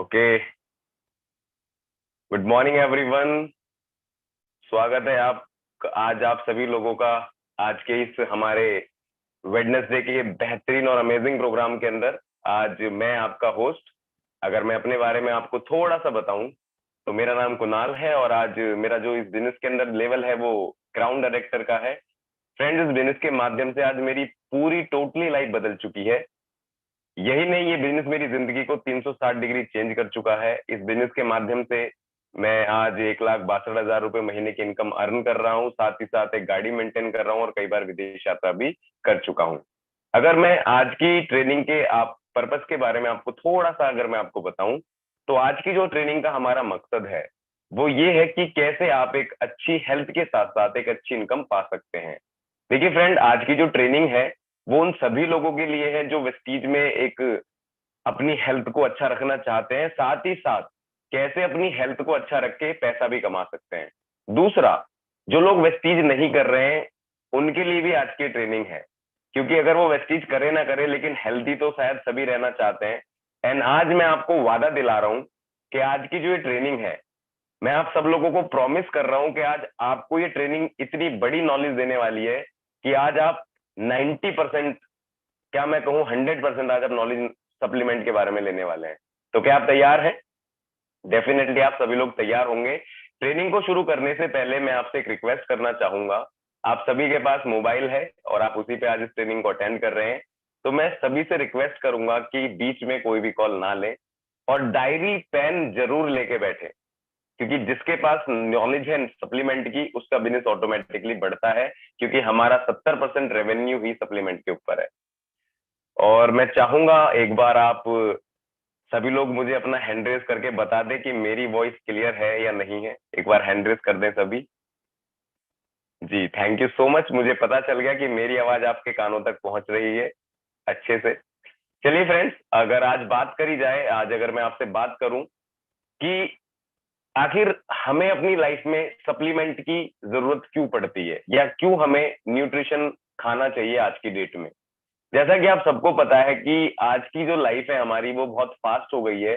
Okay. Good morning everyone. स्वागत है आज आप सभी लोगों का आज के इस हमारे वेडनेसडे के बेहतरीन और अमेजिंग प्रोग्राम के अंदर। आज मैं आपका होस्ट, अगर मैं अपने बारे में आपको थोड़ा सा बताऊं तो मेरा नाम कुणाल है और आज मेरा जो इस बिजनेस के अंदर लेवल है वो क्राउन डायरेक्टर का है। फ्रेंड्स, इस बिजनेस के माध्यम से आज मेरी पूरी टोटली लाइफ बदल चुकी है। यही नहीं, ये बिजनेस मेरी जिंदगी को 360 डिग्री चेंज कर चुका है। इस बिजनेस के माध्यम से मैं आज 1,62,000 रुपए महीने की इनकम अर्न कर रहा हूँ, साथ ही साथ एक गाड़ी मेंटेन कर रहा हूँ और कई बार विदेश यात्रा भी कर चुका हूँ। अगर मैं आज की ट्रेनिंग के आप पर्पस के बारे में आपको थोड़ा सा अगर मैं आपको बताऊं तो आज की जो ट्रेनिंग का हमारा मकसद है वो ये है कि कैसे आप एक अच्छी हेल्थ के साथ साथ एक अच्छी इनकम पा सकते हैं। देखिए फ्रेंड, आज की जो ट्रेनिंग है वो उन सभी लोगों के लिए है जो वेस्टीज में एक अपनी हेल्थ को अच्छा रखना चाहते हैं, साथ ही साथ कैसे अपनी हेल्थ को अच्छा रख के पैसा भी कमा सकते हैं। दूसरा, जो लोग वेस्टीज नहीं कर रहे हैं उनके लिए भी आज की ट्रेनिंग है, क्योंकि अगर वो वेस्टीज करे ना करे लेकिन हेल्थी तो शायद सभी रहना चाहते हैं। एंड आज मैं आपको वादा दिला रहा हूं कि आज की जो ये ट्रेनिंग है, मैं आप सब लोगों को प्रॉमिस कर रहा हूं कि आज आपको ये ट्रेनिंग इतनी बड़ी नॉलेज देने वाली है कि आज आप 90%, क्या मैं कहूँ 100% आज आप नॉलेज सप्लीमेंट के बारे में लेने वाले हैं। तो क्या आप तैयार हैं? डेफिनेटली आप सभी लोग तैयार होंगे। ट्रेनिंग को शुरू करने से पहले मैं आपसे एक रिक्वेस्ट करना चाहूंगा। आप सभी के पास मोबाइल है और आप उसी पे आज इस ट्रेनिंग को अटेंड कर रहे हैं, तो मैं सभी से रिक्वेस्ट करूंगा कि बीच में कोई भी कॉल ना लें और डायरी पेन जरूर लेके बैठे, क्योंकि जिसके पास नॉलेज है सप्लीमेंट की उसका बिजनेस ऑटोमेटिकली बढ़ता है, क्योंकि हमारा 70% रेवेन्यू ही सप्लीमेंट के ऊपर है। और मैं चाहूंगा एक बार आप सभी लोग मुझे अपना हैंड रेस करके बता दें कि मेरी वॉइस क्लियर है या नहीं है। एक बार हैंड रेस कर दें सभी। जी, थैंक यू सो मच। मुझे पता चल गया कि मेरी आवाज आपके कानों तक पहुंच रही है अच्छे से। चलिए फ्रेंड्स, अगर आज बात करी जाए, आज अगर मैं आपसे बात करूं कि आखिर हमें अपनी लाइफ में सप्लीमेंट की जरूरत क्यों पड़ती है या क्यों हमें न्यूट्रिशन खाना चाहिए आज की डेट में। जैसा कि आप सबको पता है कि आज की जो लाइफ है हमारी वो बहुत फास्ट हो गई है।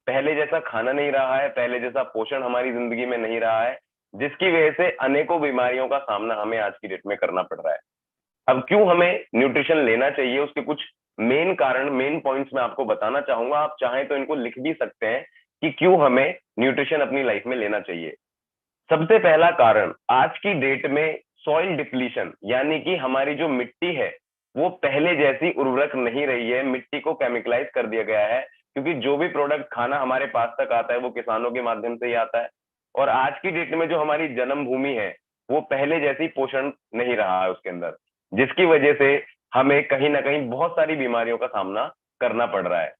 पहले जैसा खाना नहीं रहा है, पहले जैसा पोषण हमारी जिंदगी में नहीं रहा है, जिसकी वजह से अनेकों बीमारियों का सामना हमें आज की डेट में करना पड़ रहा है। अब क्यों हमें न्यूट्रिशन लेना चाहिए, उसके कुछ मेन कारण, मेन पॉइंट्स मैं आपको बताना चाहूंगा। आप चाहें तो इनको लिख भी सकते हैं कि क्यों हमें न्यूट्रिशन अपनी लाइफ में लेना चाहिए। सबसे पहला कारण, आज की डेट में सॉइल डिप्लीशन, यानी कि हमारी जो मिट्टी है वो पहले जैसी उर्वरक नहीं रही है। मिट्टी को केमिकलाइज कर दिया गया है, क्योंकि जो भी प्रोडक्ट खाना हमारे पास तक आता है वो किसानों के माध्यम से ही आता है। और आज की डेट में जो हमारी जन्मभूमि है वो पहले जैसी पोषण नहीं रहा है उसके अंदर, जिसकी वजह से हमें कहीं ना कहीं बहुत सारी बीमारियों का सामना करना पड़ रहा है।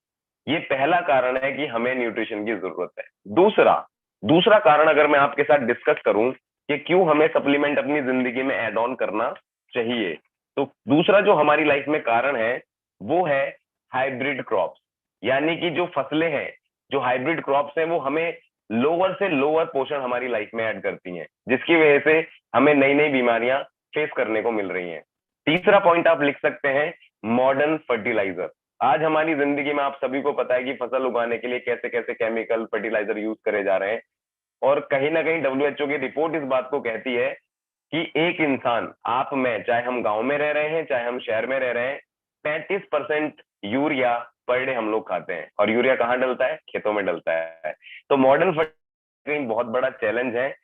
ये पहला कारण है कि हमें न्यूट्रिशन की जरूरत है। दूसरा दूसरा कारण अगर मैं आपके साथ डिस्कस करूं कि क्यों हमें सप्लीमेंट अपनी जिंदगी में ऐड ऑन करना चाहिए, तो दूसरा जो हमारी लाइफ में कारण है वो है हाइब्रिड क्रॉप्स। यानी कि जो फसलें हैं, जो हाइब्रिड क्रॉप्स हैं, वो हमें लोअर से लोअर पोषण हमारी लाइफ में ऐड करती हैं, जिसकी वजह से हमें नई नई बीमारियां फेस करने को मिल रही हैं। तीसरा पॉइंट आप लिख सकते हैं मॉडर्न फर्टिलाइजर। आज हमारी जिंदगी में आप सभी को पता है कि फसल उगाने के लिए कैसे कैसे केमिकल फर्टिलाइजर यूज करे जा रहे हैं। और कहीं ना कहीं डब्ल्यूएचओ की रिपोर्ट इस बात को कहती है कि एक इंसान, आप में, चाहे हम गांव में रह रहे हैं चाहे हम शहर में रह रहे हैं, 35% यूरिया पर डे हम लोग खाते हैं। और यूरिया कहाँ डलता है? खेतों में डलता है। तो मॉडर्न फर्टिलाइजर बहुत बड़ा चैलेंज है।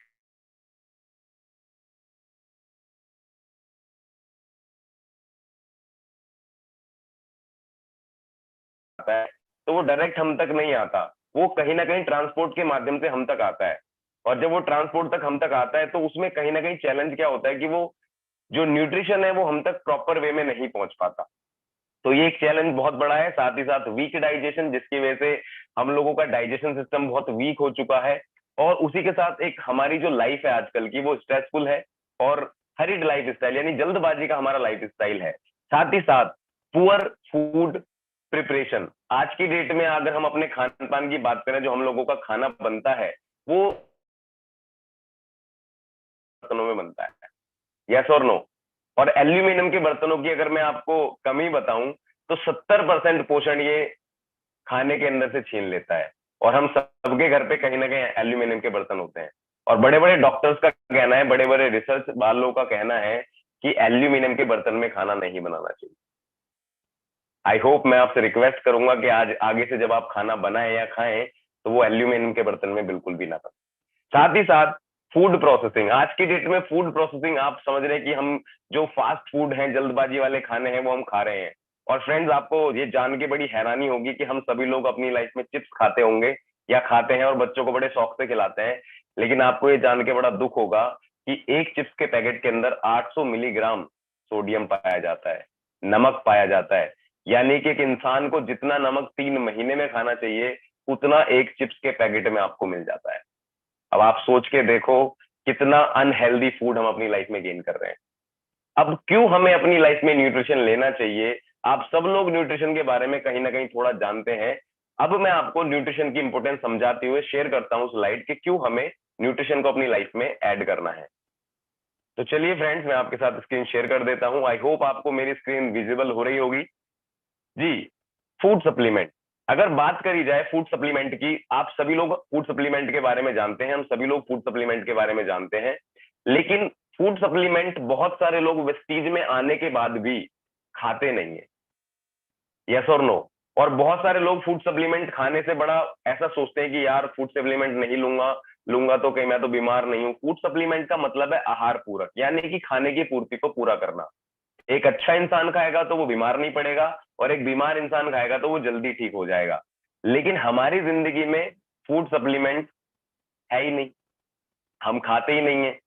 तो वो डायरेक्ट हम तक नहीं आता, वो कहीं ना कहीं ट्रांसपोर्ट के माध्यम से हम तक आता है। और जब वो ट्रांसपोर्ट तक हम तक आता है तो उसमें कहीं ना कहीं चैलेंज क्या होता है कि वो जो न्यूट्रिशन है वो हम तक प्रॉपर वे में नहीं पहुंच पाता। तो ये एक चैलेंज बहुत बड़ा है। साथ ही साथ वीक डाइजेशन, जिसकी वजह से हम लोगों का डाइजेशन सिस्टम बहुत वीक हो चुका है। और उसी के साथ एक हमारी जो लाइफ है आजकल की वो स्ट्रेसफुल है और हरीड लाइफ स्टाइल, यानी जल्दबाजी का हमारा लाइफ स्टाइल है। साथ ही साथ पुअर फूड प्रिपरेशन। आज की डेट में अगर हम अपने खान पान की बात करें, जो हम लोगों का खाना बनता है वो बर्तनों में बनता है, यस और नो। और एल्यूमिनियम के बर्तनों की अगर मैं आपको कमी बताऊं तो 70% पोषण ये खाने के अंदर से छीन लेता है। और हम सबके घर पे कहीं ना कहीं एल्यूमिनियम के बर्तन होते हैं। और बड़े बड़े डॉक्टर्स का कहना है, बड़े बड़े रिसर्च वालों का कहना है कि एल्यूमिनियम के बर्तन में खाना नहीं बनाना चाहिए। आई होप, मैं आपसे रिक्वेस्ट करूंगा कि आज आगे से जब आप खाना बनाएं या खाएं तो वो एल्यूमिनियम के बर्तन में बिल्कुल भी ना करें। साथ ही साथ फूड प्रोसेसिंग, आज की डेट में फूड प्रोसेसिंग, आप समझ रहे हैं कि हम जो फास्ट फूड हैं, जल्दबाजी वाले खाने हैं, वो हम खा रहे हैं। और फ्रेंड्स, आपको ये जान के बड़ी हैरानी होगी कि हम सभी लोग अपनी लाइफ में चिप्स खाते होंगे या खाते हैं और बच्चों को बड़े शौक से खिलाते हैं। लेकिन आपको ये जान के बड़ा दुख होगा कि एक चिप्स के पैकेट के अंदर 800 मिलीग्राम सोडियम पाया जाता है, नमक पाया जाता है। यानी कि एक इंसान को जितना नमक 3 महीने में खाना चाहिए, उतना एक चिप्स के पैकेट में आपको मिल जाता है। अब आप सोच के देखो कितना अनहेल्दी फूड हम अपनी लाइफ में गेन कर रहे हैं। अब क्यों हमें अपनी लाइफ में न्यूट्रिशन लेना चाहिए? आप सब लोग न्यूट्रिशन के बारे में कहीं ना कहीं थोड़ा जानते हैं। अब मैं आपको न्यूट्रिशन की इंपोर्टेंस समझाते हुए शेयर करता हूं स्लाइड कि क्यों हमें न्यूट्रिशन को अपनी लाइफ में ऐड करना है। तो चलिए फ्रेंड्स, मैं आपके साथ स्क्रीन शेयर कर देता हूं। आई होप आपको मेरी स्क्रीन विजिबल हो रही होगी जी। फूड सप्लीमेंट, अगर बात करी जाए फूड सप्लीमेंट की, आप सभी लोग फूड सप्लीमेंट के बारे में जानते हैं, हम सभी लोग फूड सप्लीमेंट के बारे में जानते हैं। लेकिन फूड सप्लीमेंट बहुत सारे लोग वेस्टीज में आने के बाद भी खाते नहीं है। यस और नो? और बहुत सारे लोग फूड सप्लीमेंट खाने से बड़ा ऐसा सोचते हैं कि यार फूड सप्लीमेंट नहीं लूंगा, लूंगा तो कहीं मैं तो बीमार नहीं हूं। फूड सप्लीमेंट का मतलब है आहार पूरक, यानी कि खाने की पूर्ति को पूरा करना। एक अच्छा इंसान खाएगा तो वो बीमार नहीं पड़ेगा, और एक बीमार इंसान खाएगा तो वो जल्दी ठीक हो जाएगा। लेकिन हमारी जिंदगी में फूड सप्लीमेंट है ही नहीं, हम खाते ही नहीं है।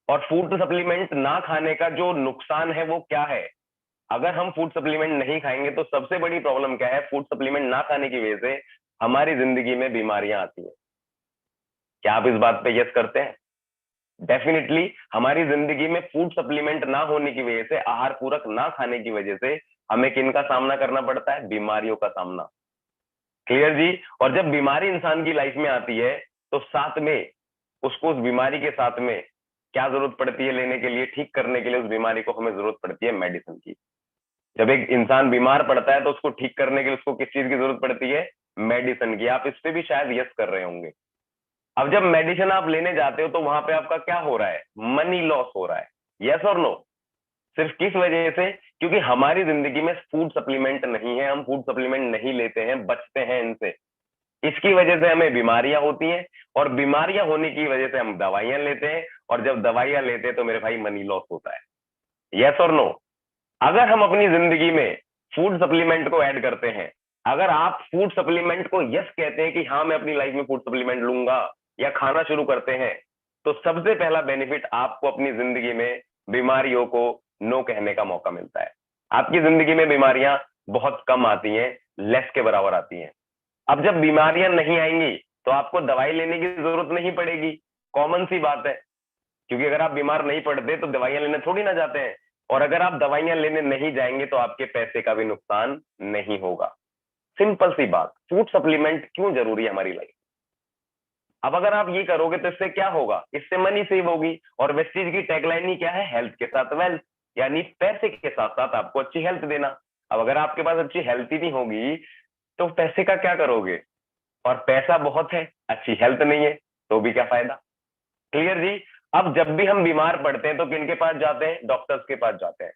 और फूड सप्लीमेंट ना खाने का जो नुकसान है वो क्या है? अगर हम फूड सप्लीमेंट नहीं खाएंगे तो सबसे बड़ी प्रॉब्लम क्या है? फूड सप्लीमेंट ना खाने की वजह से हमारी जिंदगी में बीमारियां आती हैं। क्या आप इस बात पे यस करते हैं? डेफिनेटली हमारी जिंदगी में फूड सप्लीमेंट ना होने की वजह से, आहार पूरक ना खाने की वजह से हमें किन का सामना करना पड़ता है? बीमारियों का सामना। क्लियर जी? और जब बीमारी इंसान की लाइफ में आती है तो साथ में उसको उस बीमारी के साथ में क्या जरूरत पड़ती है लेने के लिए, ठीक करने के लिए? उस बीमारी को हमें जरूरत पड़ती है मेडिसिन की। जब एक इंसान बीमार पड़ता है तो उसको ठीक करने के लिए उसको किस चीज की जरूरत पड़ती है? मेडिसिन की। आप इस पे भी शायद यस कर रहे होंगे। अब जब मेडिसिन आप लेने जाते हो तो वहां पे आपका क्या हो रहा है? मनी लॉस हो रहा है। यस और नो? सिर्फ किस वजह से? क्योंकि हमारी जिंदगी में फूड सप्लीमेंट नहीं है, हम फूड सप्लीमेंट नहीं लेते हैं, बचते हैं इनसे। इसकी वजह से हमें बीमारियां होती हैं, और बीमारियां होने की वजह से हम दवाइयां लेते हैं, और जब दवाइयां लेते हैं तो मेरे भाई मनी लॉस होता है। यस और नो? अगर हम अपनी जिंदगी में फूड सप्लीमेंट को ऐड करते हैं, अगर आप फूड सप्लीमेंट को यस कहते हैं कि हाँ मैं अपनी लाइफ में फूड सप्लीमेंट लूंगा, या खाना शुरू करते हैं, तो सबसे पहला बेनिफिट आपको अपनी जिंदगी में बीमारियों को नो कहने का मौका मिलता है। आपकी जिंदगी में बीमारियां बहुत कम आती हैं, लेस के बराबर आती हैं। अब जब बीमारियां नहीं आएंगी तो आपको दवाई लेने की जरूरत नहीं पड़ेगी। कॉमन सी बात है, क्योंकि अगर आप बीमार नहीं पड़ते तो दवाइयां लेने थोड़ी ना जाते हैं। और अगर आप दवाइयां लेने नहीं जाएंगे तो आपके पैसे का भी नुकसान नहीं होगा। सिंपल सी बात, फूड सप्लीमेंट क्यों जरूरी है हमारी लाइफ? अब अगर आप ये करोगे तो इससे क्या होगा? इससे मनी सेव होगी। और वेस्टीज की टैगलाइन ही क्या है? हेल्थ के साथ वेल्थ, यानी पैसे के साथ साथ आपको अच्छी हेल्थ देना। अब अगर आपके पास अच्छी हेल्थ ही नहीं होगी तो पैसे का क्या करोगे? और पैसा बहुत है, अच्छी हेल्थ नहीं है, तो भी क्या फायदा? क्लियर जी? अब जब भी हम बीमार पड़ते हैं तो किन के पास जाते हैं? डॉक्टर्स के पास जाते हैं,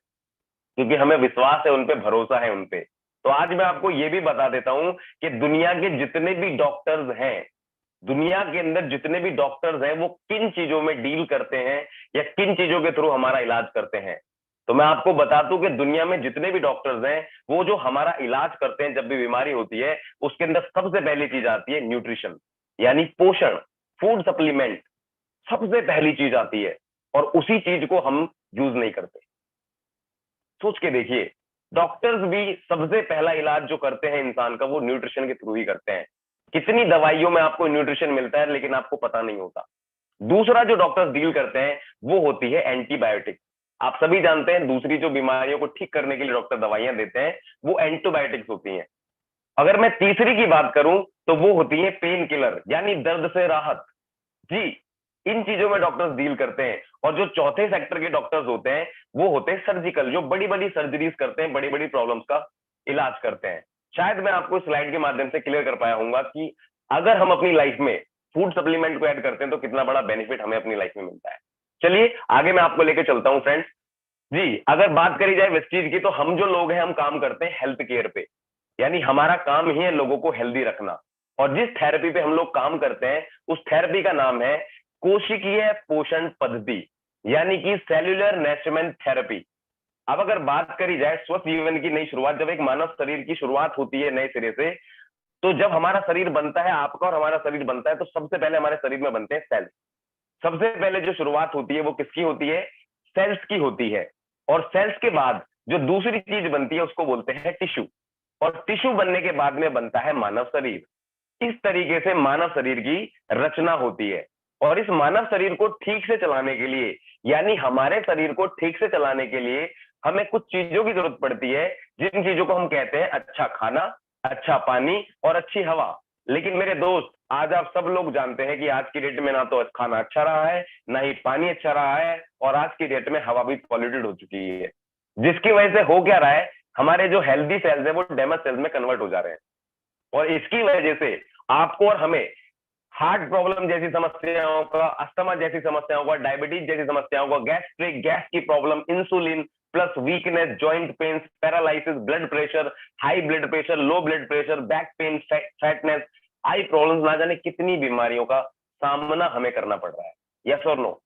क्योंकि हमें विश्वास है उन पे, भरोसा है उन पे। तो आज मैं आपको ये भी बता देता हूं कि दुनिया के जितने भी डॉक्टर्स हैं, दुनिया के अंदर जितने भी डॉक्टर्स हैं, वो किन चीजों में डील करते हैं या किन चीजों के थ्रू हमारा इलाज करते हैं। तो मैं आपको बता दूं कि दुनिया में जितने भी डॉक्टर्स हैं, वो जो हमारा इलाज करते हैं जब भी बीमारी होती है, उसके अंदर सबसे पहली चीज आती है न्यूट्रिशन, यानी पोषण। फूड सप्लीमेंट सबसे पहली चीज आती है, और उसी चीज को हम यूज नहीं करते। सोच के देखिए, डॉक्टर्स भी सबसे पहला इलाज जो करते हैं इंसान का, वो न्यूट्रिशन के थ्रू ही करते हैं। कितनी दवाइयों में आपको न्यूट्रिशन मिलता है लेकिन आपको पता नहीं होता। दूसरा जो डॉक्टर्स डील करते हैं वो होती है एंटीबायोटिक। आप सभी जानते हैं दूसरी जो बीमारियों को ठीक करने के लिए डॉक्टर दवाइयां देते हैं वो एंटीबायोटिक्स होती हैं। अगर मैं तीसरी की बात करूं तो वो होती है पेन किलर, यानी दर्द से राहत। जी, इन चीजों में डॉक्टर्स डील करते हैं। और जो चौथे सेक्टर के डॉक्टर्स होते हैं वो होते हैं सर्जिकल, जो बड़ी बड़ी सर्जरीज करते हैं, बड़ी बड़ी प्रॉब्लम्स का इलाज करते हैं। शायद मैं आपको स्लाइड के माध्यम से क्लियर कर पाया हूंगा कि अगर हम अपनी लाइफ में फूड सप्लीमेंट को ऐड करते हैं तो कितना बड़ा बेनिफिट हमें अपनी लाइफ में मिलता है। चलिए आगे मैं आपको लेके चलता हूं फ्रेंड्स। जी, अगर बात करी जाए वेस्टीज की, तो हम जो लोग हैं हम काम करते हैं हेल्थ केयर पे, यानी हमारा काम ही है लोगों को हेल्दी रखना। और जिस थेरेपी पे हम लोग काम करते हैं उस थेरेपी का नाम है कोशिकीय पोषण पद्धति, यानी कि सेल्यूलर नरिशमेंट थेरेपी। अब अगर बात करी जाए स्वस्थ जीवन की नई शुरुआत, जब एक मानव शरीर की शुरुआत होती है नए सिरे से, तो जब हमारा शरीर बनता है, आपका और हमारा शरीर बनता है, तो सबसे पहले हमारे शरीर में बनते हैं सेल्स। सबसे पहले जो शुरुआत होती है वो किसकी होती है? सेल्स की होती है। और सेल्स के बाद जो दूसरी चीज बनती है उसको बोलते हैं टिश्यू। और टिश्यू बनने के बाद में बनता है मानव शरीर। इस तरीके से मानव शरीर की रचना होती है। और इस मानव शरीर को ठीक से चलाने के लिए, यानी हमारे शरीर को ठीक से चलाने के लिए हमें कुछ चीजों की जरूरत पड़ती है, जिन चीजों को हम कहते हैं अच्छा खाना, अच्छा पानी और अच्छी हवा। लेकिन मेरे दोस्त, आज आप सब लोग जानते हैं कि आज की डेट में ना तो खाना अच्छा रहा है, ना ही पानी अच्छा रहा है, और आज की डेट में हवा भी पॉल्यूटेड हो चुकी है। जिसकी वजह से हो क्या रहा है, हमारे जो हेल्दी सेल्स है वो डैमेज सेल्स में कन्वर्ट हो जा रहे हैं। और इसकी वजह से आपको और हमें हार्ट प्रॉब्लम जैसी समस्याओं का, अस्थमा जैसी समस्याओं का, डायबिटीज जैसी समस्याओं का, गैस्ट्रिक गैस की problem, insulin plus weakness, joint pains, paralysis, blood pressure, high blood pressure, low blood pressure, back pain, fatness, eye problems, ना जाने कितनी बीमारियों का सामना हमें करना पड़ रहा है। यस और नो?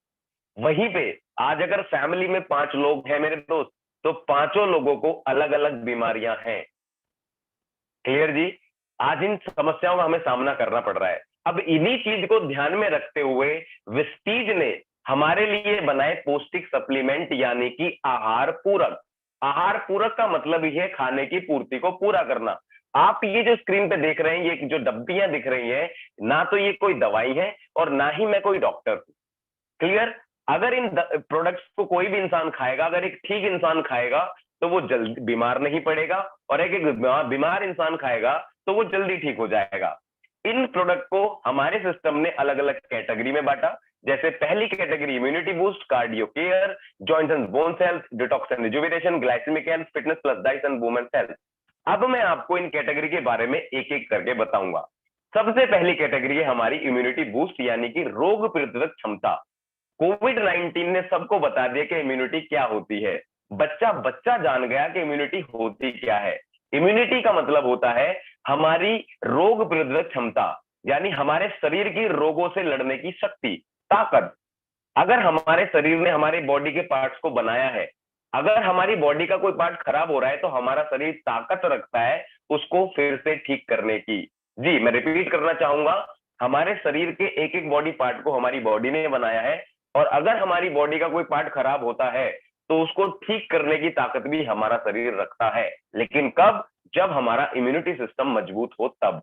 वहीं पे आज अगर फैमिली में 5 लोग हैं मेरे दोस्त, तो पांचों लोगों को अलग अलग बीमारियां हैं। क्लियर जी? आज इन समस्याओं का हमें सामना करना पड़ रहा है। अब इन्हीं चीज को ध्यान में रखते हुए विस्टीज ने हमारे लिए बनाए पौष्टिक सप्लीमेंट, यानी कि आहार पूरक। आहार पूरक का मतलब ही है खाने की पूर्ति को पूरा करना। आप ये जो स्क्रीन पे देख रहे हैं, ये जो डब्बियां दिख रही हैं, ना तो ये कोई दवाई है और ना ही मैं कोई डॉक्टर हूं। क्लियर? अगर इन प्रोडक्ट्स को कोई भी इंसान खाएगा, अगर एक ठीक इंसान खाएगा तो वो जल्दी बीमार नहीं पड़ेगा, और एक बीमार इंसान खाएगा तो वो जल्दी ठीक हो जाएगा। इन प्रोडक्ट को हमारे सिस्टम ने अलग अलग कैटेगरी में बांटा। जैसे पहली category immunity boost, cardio care, joints and bones health, detox and rejuvenation, glycemic health, fitness plus diet and women's health. अब मैं आपको इन कैटेगरी के बारे में एक एक करके बताऊंगा। सबसे पहली कैटेगरी है हमारी इम्यूनिटी बूस्ट, यानी कि रोग प्रतिरोधक क्षमता। कोविड-19 ने सबको बता दिया कि इम्यूनिटी क्या होती है। बच्चा बच्चा जान गया कि इम्यूनिटी होती क्या है। इम्यूनिटी का मतलब होता है हमारी रोग प्रतिरोधक क्षमता, यानी हमारे शरीर की रोगों से लड़ने की शक्ति, ताकत। अगर हमारे शरीर ने हमारी बॉडी के पार्ट्स को बनाया है, अगर हमारी बॉडी का कोई पार्ट खराब हो रहा है, तो हमारा शरीर ताकत रखता है उसको फिर से ठीक करने की। जी, मैं रिपीट करना चाहूंगा, हमारे शरीर के एक एक बॉडी पार्ट को हमारी बॉडी ने बनाया है, और अगर हमारी बॉडी का कोई पार्ट खराब होता है तो उसको ठीक करने की ताकत भी हमारा शरीर रखता है। लेकिन कब? जब हमारा इम्यूनिटी सिस्टम मजबूत हो तब।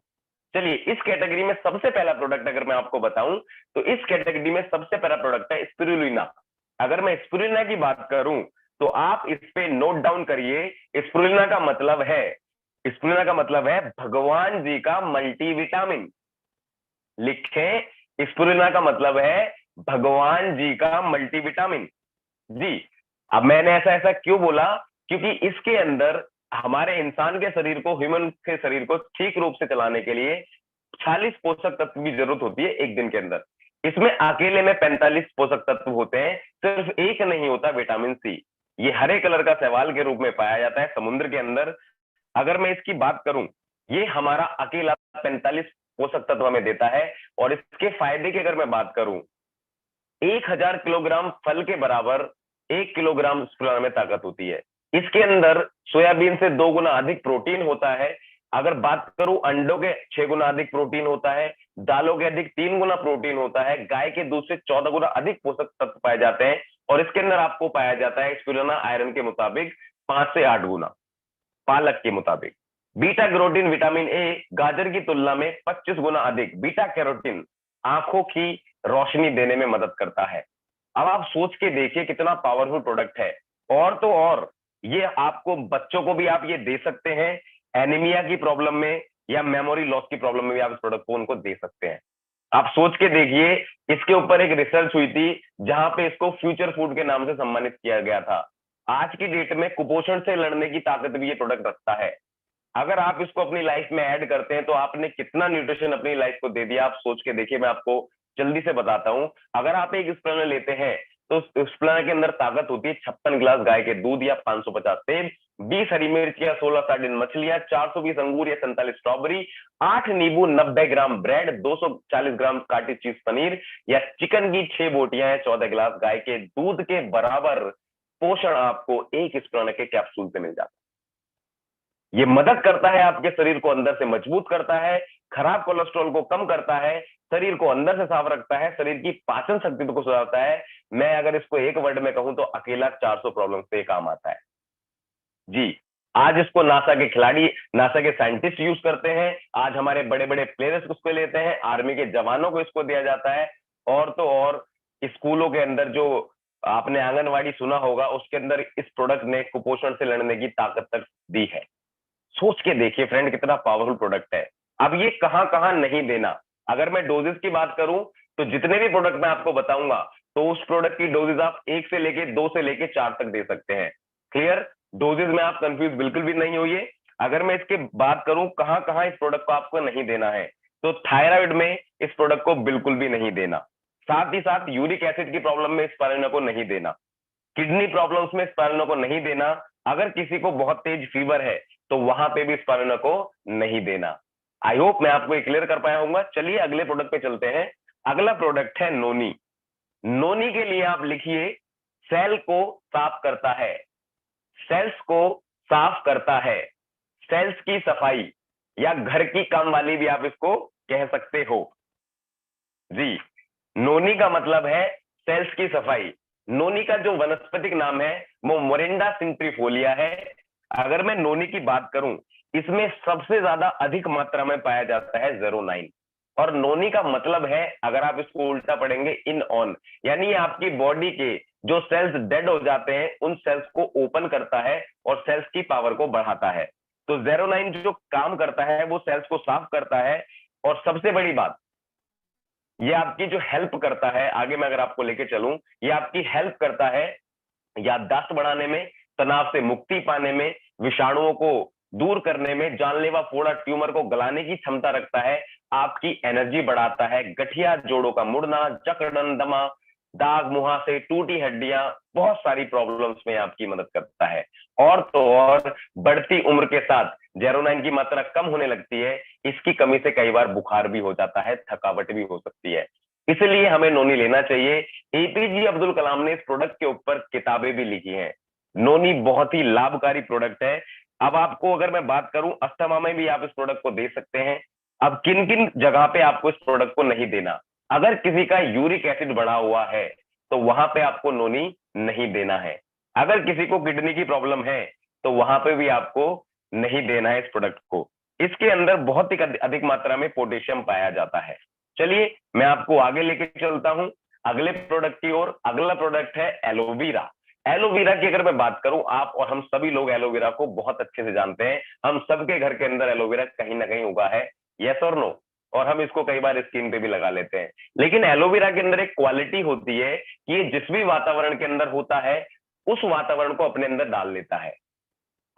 चलिए, इस कैटेगरी में सबसे पहला प्रोडक्ट अगर मैं आपको बताऊं, तो इस कैटेगरी में सबसे पहला प्रोडक्ट है स्पिरुलिना। अगर मैं स्पिरुलिना की बात करूं तो आप इस पे नोट डाउन करिए। स्पिरुलिना का मतलब है, स्पिरुलिना का मतलब है भगवान जी का मल्टीविटामिन। लिखें, स्पिरुलिना का मतलब है भगवान जी का मल्टीविटामिन। जी, अब मैंने ऐसा ऐसा क्यों बोला? क्योंकि इसके अंदर हमारे इंसान के शरीर को, ह्यूमन के शरीर को ठीक रूप से चलाने के लिए 40 पोषक तत्व की जरूरत होती है एक दिन के अंदर। इसमें अकेले में 45 पोषक तत्व होते हैं, सिर्फ एक नहीं होता, विटामिन सी। ये हरे कलर का शैवाल के रूप में पाया जाता है समुद्र के अंदर। अगर मैं इसकी बात करूं, ये हमारा अकेला 45 पोषक तत्व हमें देता है। और इसके फायदे की अगर मैं बात करूं, 1000 किलोग्राम फल के बराबर 1 किलोग्राम स्पिरुलिना में ताकत होती है। इसके अंदर सोयाबीन से 2 गुना अधिक प्रोटीन होता है। अगर बात करूं, अंडों के 6 गुना अधिक प्रोटीन होता है, दालों के अधिक 3 गुना प्रोटीन होता है, गाय के दूध से 14 गुना अधिक पोषक तत्व पाए जाते हैं, और इसके अंदर आपको पाया जाता है स्पिरुलिना आयरन के मुताबिक 5 से 8 गुना, पालक के मुताबिक। बीटा कैरोटीन विटामिन ए गाजर की तुलना में 25 गुना अधिक। बीटा कैरोटीन आंखों की रोशनी देने में मदद करता है। अब आप सोच के देखिए कितना पावरफुल प्रोडक्ट है। और तो और, ये आपको, बच्चों को भी आप ये दे सकते हैं एनीमिया की प्रॉब्लम में, या मेमोरी लॉस की प्रॉब्लम में भी आप इस प्रोडक्ट को उनको दे सकते हैं। आप सोच के देखिए, इसके ऊपर एक रिसर्च हुई थी जहां पे इसको फ्यूचर फूड के नाम से सम्मानित किया गया था। आज की डेट में कुपोषण से लड़ने की ताकत भी ये प्रोडक्ट रखता है। अगर आप इसको अपनी लाइफ में ऐड करते हैं तो आपने कितना न्यूट्रिशन अपनी लाइफ को दे दिया, आप सोच के देखिए। मैं आपको जल्दी से बताता हूं। अगर आप एक स्प्लेंडर लेते हैं तो स्प्लेंडर के अंदर ताकत होती है 56 गिलास गाय के दूध या 550 सेब, 20 हरी मिर्च या 16 सार्डिन मछलियां, 420 अंगूर या 47 स्ट्रॉबेरी, 8 नींबू, 90 ग्राम ब्रेड, 240 ग्राम काटी चीज पनीर या चिकन की 6 बोटियां या 14 गिलास गाय के दूध के बराबर पोषण आपको एक स्प्लेंडर के कैप्सूल से मिल जाता है। ये मदद करता है आपके शरीर को अंदर से मजबूत करता है, खराब कोलेस्ट्रॉल को कम करता है, शरीर को अंदर से साफ रखता है, शरीर की पाचन शक्ति को सुधारता है। मैं अगर इसको एक वर्ड में कहूं तो अकेला 400 प्रॉब्लम से काम आता है जी। आज इसको नासा के खिलाड़ी, नासा के साइंटिस्ट यूज करते हैं, आज हमारे बड़े बड़े प्लेयर्स उसको लेते हैं, आर्मी के जवानों को इसको दिया जाता है। और तो और स्कूलों के अंदर जो आपने आंगनवाड़ी सुना होगा, उसके अंदर इस प्रोडक्ट ने कुपोषण से लड़ने की ताकत तक दी है। सोच के देखिए फ्रेंड, कितना पावरफुल प्रोडक्ट है। अब ये कहां कहां नहीं देना, अगर मैं डोजेस की बात करूं तो जितने भी प्रोडक्ट मैं आपको बताऊंगा तो उस प्रोडक्ट की डोजेस आप 1 से लेके 2 से लेके 4 तक दे सकते हैं। क्लियर? डोजेस में आप कंफ्यूज बिल्कुल भी नहीं होइए। अगर मैं इसके बात करूं कहां कहां इस प्रोडक्ट को आपको नहीं देना है, तो थायराइड में इस प्रोडक्ट को बिल्कुल भी नहीं देना। साथ ही साथ यूरिक एसिड की प्रॉब्लम में इस स्पाइरुलिना को नहीं देना, किडनी प्रॉब्लम्स में स्पाइरुलिना को नहीं देना। अगर किसी को बहुत तेज फीवर है तो वहां पे भी स्पाइरुलिना को नहीं देना। आई होप मैं आपको क्लियर कर पाया होऊंगा। चलिए अगले प्रोडक्ट पे चलते हैं। अगला प्रोडक्ट है नोनी। नोनी के लिए आप लिखिए, सेल को साफ करता है, सेल्स को साफ करता है, सेल्स की सफाई या घर की काम वाली भी आप इसको कह सकते हो जी। नोनी का मतलब है सेल्स की सफाई। नोनी का जो वनस्पतिक नाम है वो मोरिंडा सिंट्रीफोलिया है। अगर मैं नोनी की बात करूं, इसमें सबसे ज्यादा अधिक मात्रा में पाया जाता है 09। और नोनी का मतलब है, अगर आप इसको उल्टा पढ़ेंगे, इन ऑन, यानी ये आपकी बॉडी के जो सेल्स डेड हो जाते हैं उन सेल्स को ओपन करता है और सेल्स की पावर को बढ़ाता है। तो 09 जो काम करता है वो सेल्स को साफ करता है। और सबसे बड़ी बात, ये आपकी जो हेल्प करता है, आगे मैं अगर आपको लेके चलूं, ये आपकी हेल्प करता है याददाश्त बढ़ाने में, तनाव से मुक्ति पाने में, विषाणुओं को दूर करने में, जानलेवा फोड़ा ट्यूमर को गलाने की क्षमता रखता है, आपकी एनर्जी बढ़ाता है, गठिया जोड़ों का मुड़ना, जकड़न, दमा, दाग, मुहासे, टूटी हड्डियां, बहुत सारी प्रॉब्लम्स में आपकी मदद करता है। और तो और बढ़ती उम्र के साथ 09 की मात्रा कम होने लगती है। इसकी कमी से कई बार बुखार भी हो जाता है, थकावट भी हो सकती है, इसलिए हमें नोनी लेना चाहिए। एपीजे अब्दुल कलाम ने इस प्रोडक्ट के ऊपर किताबें भी लिखी हैं। नोनी बहुत ही लाभकारी प्रोडक्ट है। अब आपको अगर मैं बात करूं, अस्थमा में भी आप इस प्रोडक्ट को दे सकते हैं। अब किन किन जगह पे आपको इस प्रोडक्ट को नहीं देना, अगर किसी का यूरिक एसिड बढ़ा हुआ है तो वहां पे आपको नोनी नहीं देना है। अगर किसी को किडनी की प्रॉब्लम है तो वहां पे भी आपको नहीं देना है इस प्रोडक्ट को। इसके अंदर बहुत ही अधिक मात्रा में पोटेशियम पाया जाता है। चलिए मैं आपको आगे लेके चलता हूं अगले प्रोडक्ट की ओर। अगला प्रोडक्ट है एलोवेरा। एलोवेरा की अगर मैं बात करूं, आप और हम सभी लोग एलोवेरा को बहुत अच्छे से जानते हैं। हम सबके घर के अंदर एलोवेरा कहीं ना कहीं उगा है, यस और नो। और हम इसको कई बार स्किन पे भी लगा लेते हैं। लेकिन एलोवेरा के अंदर एक क्वालिटी होती है कि ये जिस भी वातावरण के अंदर होता है उस वातावरण को अपने अंदर डाल लेता है।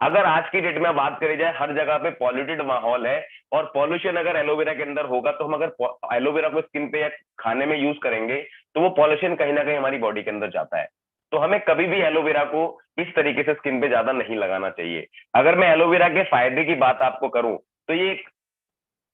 अगर आज की डेट में बात करी जाए, हर जगह पे पॉल्यूटेड माहौल है और पॉल्यूशन अगर एलोवेरा के अंदर होगा तो हम अगर एलोवेरा को स्किन पे या खाने में यूज करेंगे तो वो पॉल्यूशन कहीं ना कहीं हमारी बॉडी के अंदर जाता है। तो हमें कभी भी एलोवेरा को इस तरीके से स्किन पे ज्यादा नहीं लगाना चाहिए। अगर मैं एलोवेरा के फायदे की बात आपको करूं तो ये एक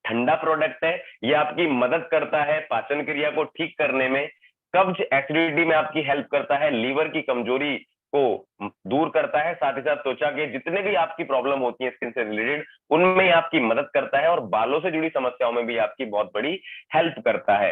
ठंडा प्रोडक्ट है। ये आपकी मदद करता है पाचन क्रिया को ठीक करने में, कब्ज एसिडिटी में आपकी हेल्प करता है, लीवर की कमजोरी को दूर करता है, साथ ही साथ त्वचा के जितने भी आपकी प्रॉब्लम होती है स्किन से रिलेटेड उनमें आपकी मदद करता है और बालों से जुड़ी समस्याओं में भी आपकी बहुत बड़ी हेल्प करता है।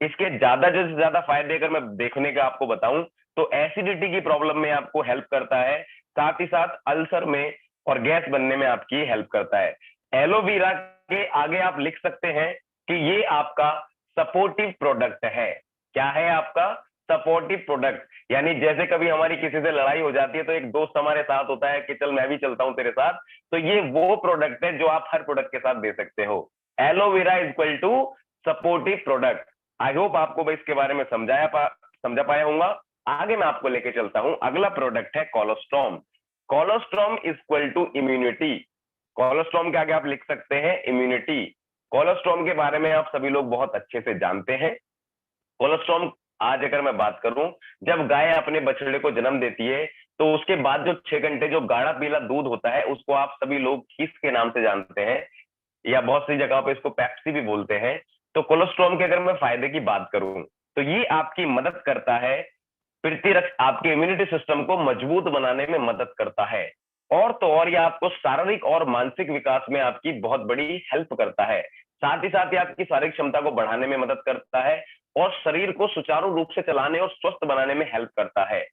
इसके ज्यादा से ज्यादा फायदे अगर मैं देखने का आपको बताऊं तो एसिडिटी की प्रॉब्लम में आपको हेल्प करता है, साथ ही साथ अल्सर में और गैस बनने में आपकी हेल्प करता है। एलोवेरा के आगे आप लिख सकते हैं कि ये आपका सपोर्टिव प्रोडक्ट है। क्या है आपका? Supportive product. यानी जैसे कभी हमारी किसी से लड़ाई हो जाती है तो एक दोस्त हमारे साथ होता है कि चल मैं भी चलता हूं तेरे साथ, तो ये वो प्रोडक्ट है जो आप हर प्रोडक्ट के साथ दे सकते हो। Aloe vera is equal to supportive product. I hope आपको मैं इसके बारे में समझा पाया होऊंगा। आगे मैं आपको लेके चलता हूं। अगला प्रोडक्ट है कोलोस्ट्रॉम। कोलोस्ट्रॉम इज इक्वल टू इम्यूनिटी। कोलोस्ट्रॉम के आगे आप लिख सकते हैं इम्यूनिटी। कोलोस्ट्रॉम के बारे में आप सभी लोग बहुत अच्छे से जानते हैं। कोलोस्ट्रॉम, आज अगर मैं बात करूं, जब गाय अपने बछड़े को जन्म देती है तो उसके बाद जो 6 घंटे जो गाढ़ा पीला दूध होता है उसको आप सभी लोग खीस के नाम से जानते हैं, या बहुत सी जगह पे इसको पेप्सी भी बोलते हैं। तो कोलोस्ट्रॉम के अगर मैं फायदे की बात करूं तो ये आपकी मदद करता है, प्रतिरक्षा, आपके इम्यूनिटी सिस्टम को मजबूत बनाने में मदद करता है। और तो और ये आपको शारीरिक और मानसिक विकास में आपकी बहुत बड़ी हेल्प करता है। साथ ही साथ ये आपकी शारीरिक क्षमता को बढ़ाने में मदद करता है और शरीर को सुचारू रूप से चलाने और स्वस्थ बनाने में हेल्प करता है।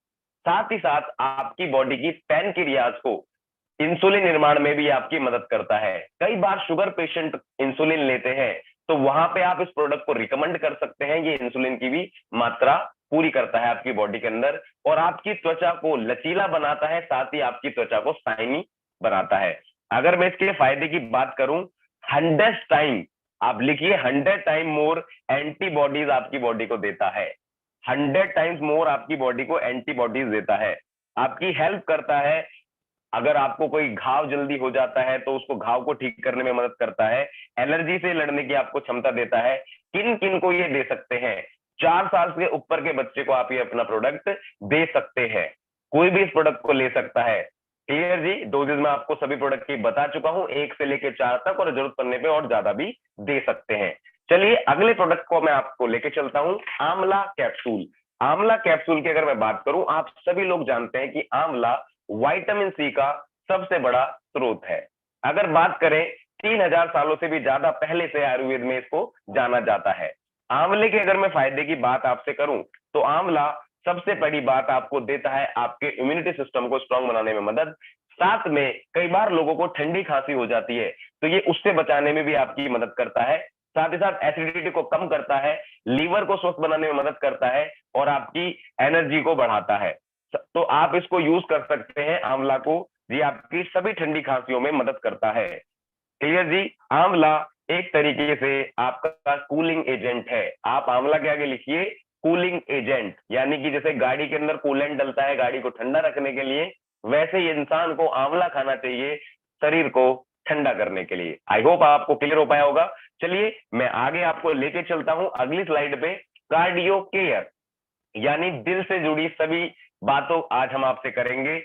साथ ही साथ आपकी बॉडी की पैनक्रियाज को इंसुलिन निर्माण में भी आपकी मदद करता है। कई बार शुगर पेशेंट इंसुलिन लेते हैं तो वहां पे आप इस प्रोडक्ट को रिकमेंड कर सकते हैं। ये इंसुलिन की भी मात्रा पूरी करता है आपकी बॉडी के अंदर और आपकी त्वचा को लचीला बनाता है, साथ ही आपकी त्वचा को शाइनी बनाता है। अगर मैं इसके फायदे की बात करूं, 100 टाइम, आप लिखिए 100 टाइम मोर एंटीबॉडीज आपकी बॉडी को देता है। 100 टाइम्स मोर आपकी बॉडी को एंटीबॉडीज देता है, आपकी हेल्प करता है। अगर आपको कोई घाव जल्दी हो जाता है तो उसको घाव को ठीक करने में मदद करता है। एलर्जी से लड़ने की आपको क्षमता देता है। किन किन को ये दे सकते हैं? 4 साल से ऊपर के बच्चे को आप ये अपना प्रोडक्ट दे सकते हैं। कोई भी इस प्रोडक्ट को ले सकता है। क्लियर जी? डोजेज में आपको सभी प्रोडक्ट की बता चुका हूं, 1 से लेकर 4 तक, और जरूरत पड़ने पे और ज्यादा भी दे सकते हैं। चलिए अगले प्रोडक्ट को मैं आपको लेके चलता हूं, आंवला कैप्सूल। आंवला कैप्सूल की अगर मैं बात करूं, आप सभी लोग जानते हैं कि आंवला विटामिन सी का सबसे बड़ा स्रोत है। अगर बात करें, 3000 सालों से भी ज्यादा पहले से आयुर्वेद में इसको जाना जाता है। आंवले के अगर मैं फायदे की बात आपसे करूं तो आंवला सबसे बड़ी बात आपको देता है आपके इम्यूनिटी सिस्टम को स्ट्रांग बनाने में मदद। साथ में कई बार लोगों को ठंडी खांसी हो जाती है तो ये उससे बचाने में भी आपकी मदद करता है। साथ ही साथ एसिडिटी को कम करता है, लीवर को स्वस्थ बनाने में मदद करता है और आपकी एनर्जी को बढ़ाता है। तो आप इसको यूज कर सकते हैं आंवला को, जी आपकी सभी ठंडी खांसियों में मदद करता है। क्लियर जी? आंवला एक तरीके से आपका कूलिंग एजेंट है। आप आंवला के आगे लिखिए कूलिंग एजेंट, यानी कि जैसे गाड़ी के अंदर कूलेंट डलता है गाड़ी को ठंडा रखने के लिए, वैसे ही इंसान को आंवला खाना चाहिए शरीर को ठंडा करने के लिए। आई होप आपको क्लियर हो पाया होगा। चलिए मैं आगे आपको लेके चलता हूं अगली स्लाइड पे। कार्डियो केयर, यानी दिल से जुड़ी सभी बातों आज हम आपसे करेंगे।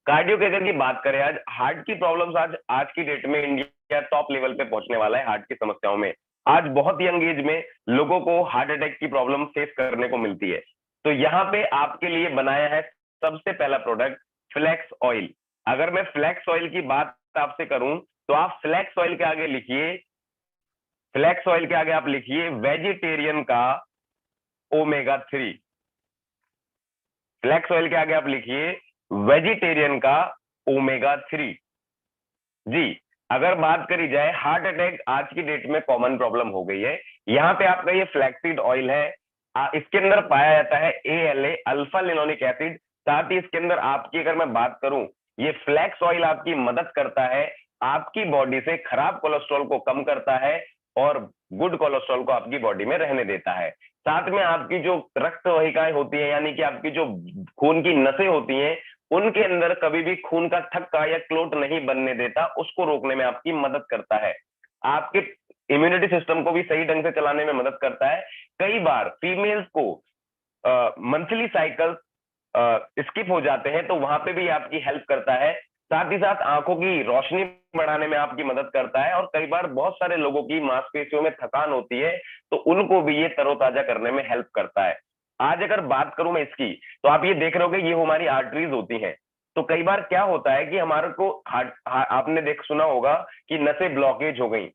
कार्डियो केयर की बात करें, आज हार्ट की प्रॉब्लम्स आज की डेट में इंडिया टॉप लेवल पे पहुंचने वाला है हार्ट की समस्याओं में। आज बहुत यंग एज में लोगों को हार्ट अटैक की प्रॉब्लम फेस करने को मिलती है। तो यहाँ पे आपके लिए बनाया है सबसे पहला प्रोडक्ट फ्लैक्स ऑयल। अगर मैं फ्लैक्स ऑयल की बात आपसे करूं तो आप फ्लैक्स ऑयल के आगे लिखिए, फ्लैक्स ऑयल के आगे आप लिखिए वेजिटेरियन का ओमेगा 3। फ्लैक्स ऑयल के आगे आप लिखिए वेजिटेरियन का ओमेगा 3। जी, अगर बात करी जाए, हार्ट अटैक आज की डेट में कॉमन प्रॉब्लम हो गई है। यहाँ पे आपका ये फ्लैक्सीड ऑयल है, इसके अंदर पाया जाता है ALA, अल्फा लिनोलिक एसिड। साथ ही इसके अंदर आपकी अगर मैं बात करूं, ये फ्लैक्स ऑयल आपकी मदद करता है, आपकी बॉडी से खराब कोलेस्ट्रॉल को कम करता है और गुड कोलेस्ट्रॉल को आपकी बॉडी में रहने देता है। साथ में आपकी जो रक्त वाहिकाएं होती है, यानी कि आपकी जो खून की नसें होती हैं, उनके अंदर कभी भी खून का थक्का या क्लोट नहीं बनने देता, उसको रोकने में आपकी मदद करता है। आपके इम्यूनिटी सिस्टम को भी सही ढंग से चलाने में मदद करता है। कई बार फीमेल्स को मंथली साइकिल स्किप हो जाते हैं तो वहां पे भी आपकी हेल्प करता है। साथ ही साथ आंखों की रोशनी बढ़ाने में आपकी मदद करता है और कई बार बहुत सारे लोगों की मांसपेशियों में थकान होती है तो उनको भी ये तरोताजा करने में हेल्प करता है। आज अगर बात करूं मैं इसकी, तो आप ये देख रहे हो कि ये हमारी आर्टरीज होती हैं। तो कई बार क्या होता है कि हमारे को आपने देख सुना होगा कि नसें ब्लॉकेज हो गई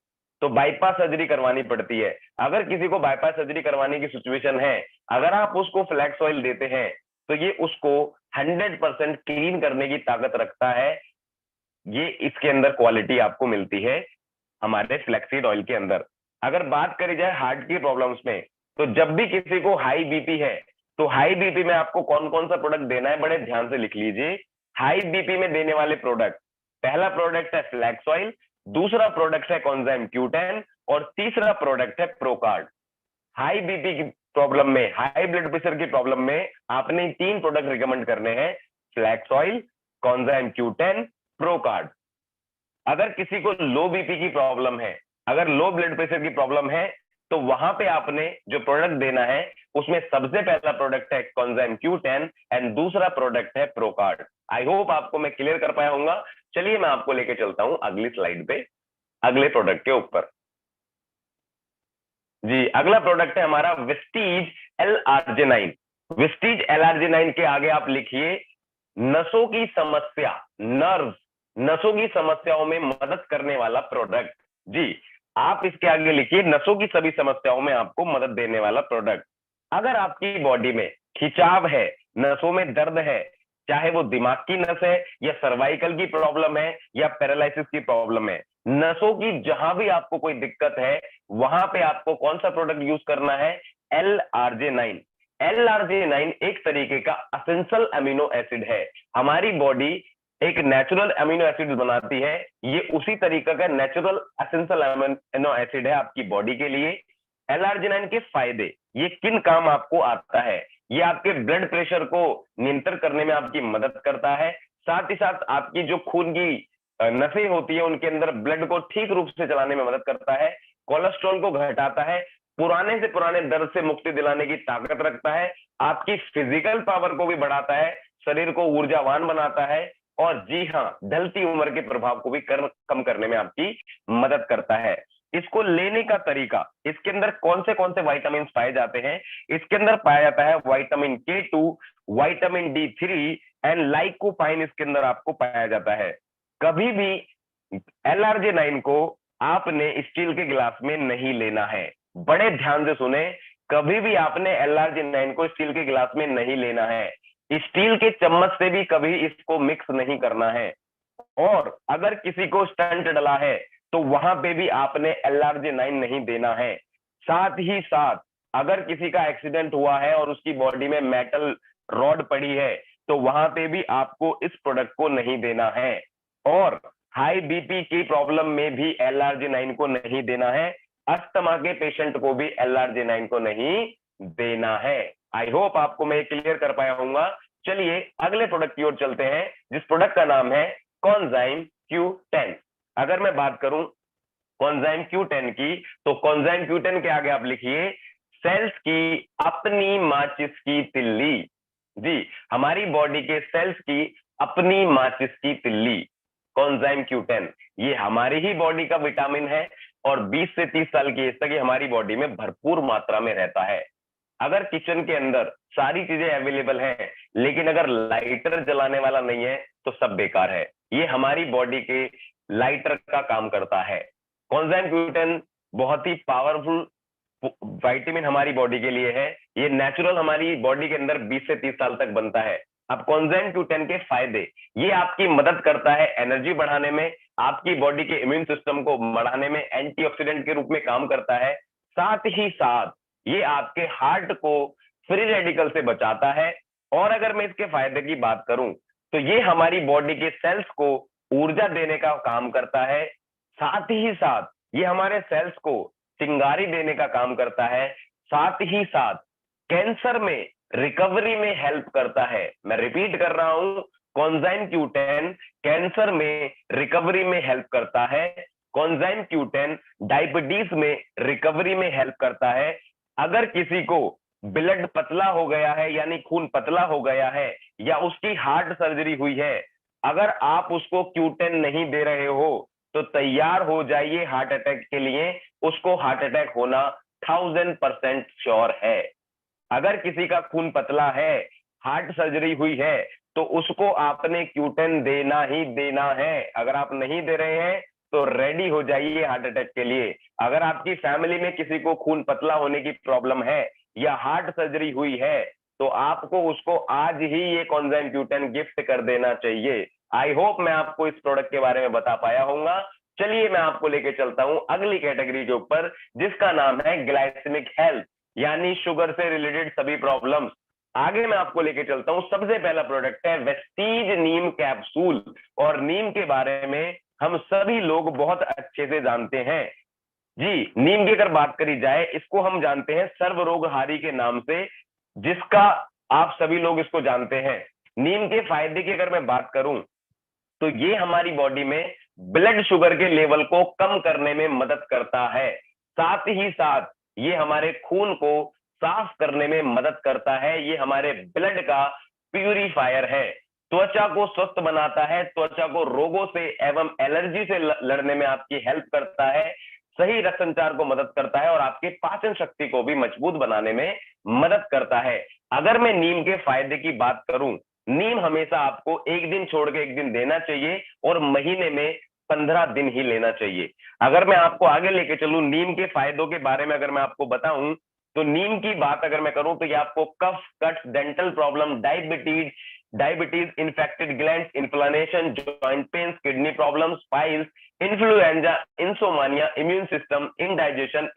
तो बाईपास सर्जरी करवानी पड़ती है। अगर किसी को बाईपास सर्जरी करवाने की सिचुएशन है, अगर आप उसको फ्लैक्स ऑयल देते हैं तो ये उसको 100% क्लीन करने की ताकत रखता है। ये इसके अंदर क्वालिटी आपको मिलती है हमारे फ्लैक्सीड ऑयल के अंदर। अगर बात करी जाए हार्ट की प्रॉब्लम्स में, तो जब भी किसी को हाई बीपी है तो हाई बीपी में आपको कौन कौन सा प्रोडक्ट देना है, बड़े ध्यान से लिख लीजिए। हाई बीपी में देने वाले प्रोडक्ट, पहला प्रोडक्ट है फ्लैक्स ऑयल, दूसरा प्रोडक्ट है कॉन्जाइम Q10 और तीसरा प्रोडक्ट है प्रोकार्ड। हाई बीपी की प्रॉब्लम में, हाई ब्लड प्रेशर की प्रॉब्लम में आपने 3 प्रोडक्ट रिकमेंड करने हैं, फ्लैक्स ऑयल, कॉन्जाइम Q10, प्रोकार्ड। अगर किसी को लो बीपी की प्रॉब्लम है, अगर लो ब्लड प्रेशर की प्रॉब्लम है, तो वहां पे आपने जो प्रोडक्ट देना है उसमें सबसे पहला प्रोडक्ट है कॉन्जाइम Q10 एंड दूसरा प्रोडक्ट है प्रोकार्ड। आई होप आपको मैं क्लियर कर पाया हूंगा। चलिए मैं आपको लेके चलता हूं अगली स्लाइड पे, अगले प्रोडक्ट के ऊपर। जी, अगला प्रोडक्ट है हमारा विस्टीज L-arginine। विस्टीज L-arginine के आगे आप लिखिए नसों की समस्या, नर्व, नसों की समस्याओं में मदद करने वाला प्रोडक्ट। जी, आप इसके आगे लिखिए नसों की सभी समस्याओं में आपको मदद देने वाला प्रोडक्ट। अगर आपकी बॉडी में खिंचाव है, नसों में दर्द है, चाहे वो दिमाग की नस है या सर्वाइकल की प्रॉब्लम है या पैरालिसिस की प्रॉब्लम है, नसों की जहां भी आपको कोई दिक्कत है वहां पे आपको कौन सा प्रोडक्ट यूज करना है? L-arginine। L-arginine एक तरीके का असेंशियल अमीनो एसिड है। हमारी बॉडी एक नेचुरल अमीनो एसिड बनाती है, ये उसी तरीके का नेचुरल असेंशियल अमीनो एसिड है आपकी बॉडी के लिए। L-arginine के फायदे, ये किन काम आपको आता है? ये आपके ब्लड प्रेशर को नियंत्रण करने में आपकी मदद करता है, साथ ही साथ आपकी जो खून की नसें होती है उनके अंदर ब्लड को ठीक रूप से चलाने में मदद करता है, कोलेस्ट्रॉल को घटाता है, पुराने से पुराने दर्द से मुक्ति दिलाने की ताकत रखता है, आपकी फिजिकल पावर को भी बढ़ाता है, शरीर को ऊर्जावान बनाता है, और जी हाँ, ढलती उम्र के प्रभाव को भी कम करने में आपकी मदद करता है। इसको लेने का तरीका, इसके अंदर कौन से विटामिन पाए जाते हैं? इसके अंदर पाया जाता है vitamin K2, vitamin D3 and लाइकोपाइन इसके अंदर आपको पाया जाता है। कभी भी L-arginine को आपने स्टील के गिलास में नहीं लेना है, बड़े ध्यान से सुने, कभी भी आपने L-arginine को स्टील के गिलास में नहीं लेना है, स्टील के चम्मच से भी कभी इसको मिक्स नहीं करना है, और अगर किसी को स्टंट डला है तो वहां पे भी आपने L-arginine नहीं देना है। साथ ही साथ अगर किसी का एक्सीडेंट हुआ है और उसकी बॉडी में मेटल रॉड पड़ी है तो वहां पे भी आपको इस प्रोडक्ट को नहीं देना है, और हाई बीपी की प्रॉब्लम में भी L-arginine को नहीं देना है, अस्थमा के पेशेंट को भी L-arginine को नहीं देना है। आई होप आपको मैं क्लियर कर पाया हूंगा। चलिए अगले प्रोडक्ट की ओर चलते हैं, जिस प्रोडक्ट का नाम है कॉन्जाइम Q10। अगर मैं बात करूं कॉन्जाइम Q10 की, तो कॉन्जाइम Q10 के आगे आप लिखिए सेल्स की अपनी माचिस की तिल्ली। जी, हमारी बॉडी के सेल्स की अपनी माचिस की तिल्ली, कॉन्जाइम Q10, ये हमारी ही बॉडी का विटामिन है और 20 से 30 साल की एज तक ये हमारी बॉडी में भरपूर मात्रा में रहता है। अगर किचन के अंदर सारी चीजें अवेलेबल हैं लेकिन अगर लाइटर जलाने वाला नहीं है तो सब बेकार है। ये हमारी बॉडी के लाइटर का काम करता है। कॉन्जाइम Q10 बहुत ही पावरफुल विटामिन हमारी बॉडी के लिए है, ये नेचुरल हमारी बॉडी के अंदर 20 से 30 साल तक बनता है। अब कॉन्जाइम Q10 के फायदे, ये आपकी मदद करता है एनर्जी बढ़ाने में, आपकी बॉडी के इम्यून सिस्टम को बढ़ाने में, एंटीऑक्सीडेंट के रूप में काम करता है, साथ ही साथ ये आपके हार्ट को फ्री रेडिकल से बचाता है। और अगर मैं इसके फायदे की बात करूं तो ये हमारी बॉडी के सेल्स को ऊर्जा देने का काम करता है, साथ ही साथ ये हमारे सेल्स को चिंगारी देने का काम करता है, साथ ही साथ कैंसर में रिकवरी में हेल्प करता है। मैं रिपीट कर रहा हूं, कॉन्जाइम Q10 कैंसर में रिकवरी में हेल्प करता है, कॉन्जाइम Q10 डायबिटीज में रिकवरी में हेल्प करता है। अगर किसी को ब्लड पतला हो गया है यानी खून पतला हो गया है या उसकी हार्ट सर्जरी हुई है, अगर आप उसको Q10 नहीं दे रहे हो तो तैयार हो जाइए हार्ट अटैक के लिए, उसको हार्ट अटैक होना 1000% श्योर है। अगर किसी का खून पतला है, हार्ट सर्जरी हुई है, तो उसको आपने Q10 देना ही देना है। अगर आप नहीं दे रहे हैं तो रेडी हो जाइए हार्ट अटैक के लिए। अगर आपकी फैमिली में किसी को खून पतला होने की प्रॉब्लम है या हार्ट सर्जरी हुई है तो आपको उसको आज ही ये कॉन्जाइम Q10 गिफ्ट कर देना चाहिए। आई होप मैं आपको इस प्रोडक्ट के बारे में बता पाया होऊंगा। चलिए मैं आपको लेके चलता हूं अगली कैटेगरी के ऊपर, जिसका नाम है ग्लाइसेमिक हेल्थ, यानी शुगर से रिलेटेड सभी प्रॉब्लम्स। आगे मैं आपको लेके चलता हूं, सबसे पहला प्रोडक्ट है वेस्टीज नीम कैप्सूल। और नीम के बारे में हम सभी लोग बहुत अच्छे से जानते हैं। जी, नीम की अगर बात करी जाए, इसको हम जानते हैं सर्वरोगहारी के नाम से, जिसका आप सभी लोग इसको जानते हैं। नीम के फायदे की अगर मैं बात करूं तो ये हमारी बॉडी में ब्लड शुगर के लेवल को कम करने में मदद करता है। साथ ही साथ ये हमारे खून को साफ करने में मदद करता है। ये हमारे ब्लड का प्यूरिफायर है। त्वचा को स्वस्थ बनाता है, त्वचा को रोगों से एवं एलर्जी से लड़ने में आपकी हेल्प करता है, सही रक्त संचार को मदद करता है और आपके पाचन शक्ति को भी मजबूत बनाने में मदद करता है। अगर मैं नीम के फायदे की बात करूं, नीम हमेशा आपको एक दिन छोड़ के एक दिन देना चाहिए और महीने में 15 दिन ही लेना चाहिए। अगर मैं आपको आगे लेके चलूं नीम के फायदों के बारे में अगर मैं आपको बताऊं, तो नीम की बात अगर मैं करूं तो ये आपको cough, cut, dental problem, diabetes, infected gland, inflammation, joint pains, kidney problems, piles, influenza, insomnia, immune system, indigestion,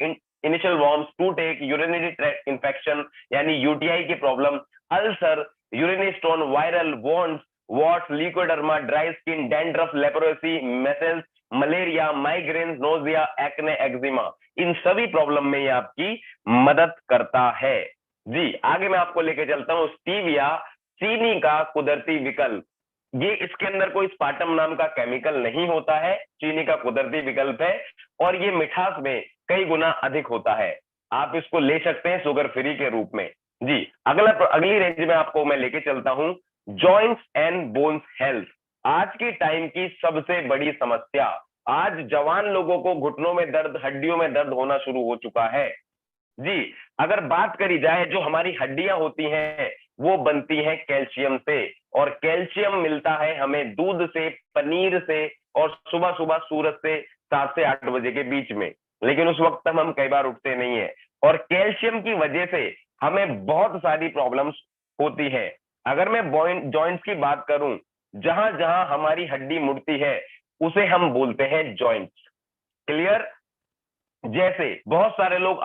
initial worms, tooth, urinary tract infection यानी यूटीआई की problem, ulcer, urinary stone, viral wounds, warts, leucoderma, dry skin, dandruff, leprosy, measles, malaria, migraine, nausea, acne, eczema, इन सभी problem में ये आपकी मदद करता है। जी आगे मैं आपको लेके चलता हूँ स्टीविया, चीनी का कुदरती विकल्प। ये इसके अंदर कोई स्पार्टम नाम का केमिकल नहीं होता है, चीनी का कुदरती विकल्प है और ये मिठास में कई गुना अधिक होता है। आप इसको ले सकते हैं शुगर फ्री के रूप में। जी अगली रेंज में आपको मैं लेके चलता हूं जॉइंट्स एंड बोन्स हेल्थ। आज के टाइम की सबसे बड़ी समस्या, आज जवान लोगों को घुटनों में दर्द, हड्डियों में दर्द होना शुरू हो चुका है। जी अगर बात करी जाए, जो हमारी हड्डियां होती हैं वो बनती हैं कैल्शियम से और कैल्शियम मिलता है हमें दूध से, पनीर से और सुबह सुबह सूरज से 7 से 8 बजे के बीच में। लेकिन उस वक्त हम कई बार उठते नहीं है और कैल्शियम की वजह से हमें बहुत सारी प्रॉब्लम्स होती है। अगर मैं जॉइंट्स की बात करूं, जहां जहां हमारी हड्डी मुड़ती है उसे हम बोलते हैं जॉइंट्स। क्लियर? जैसे बहुत सारे लोग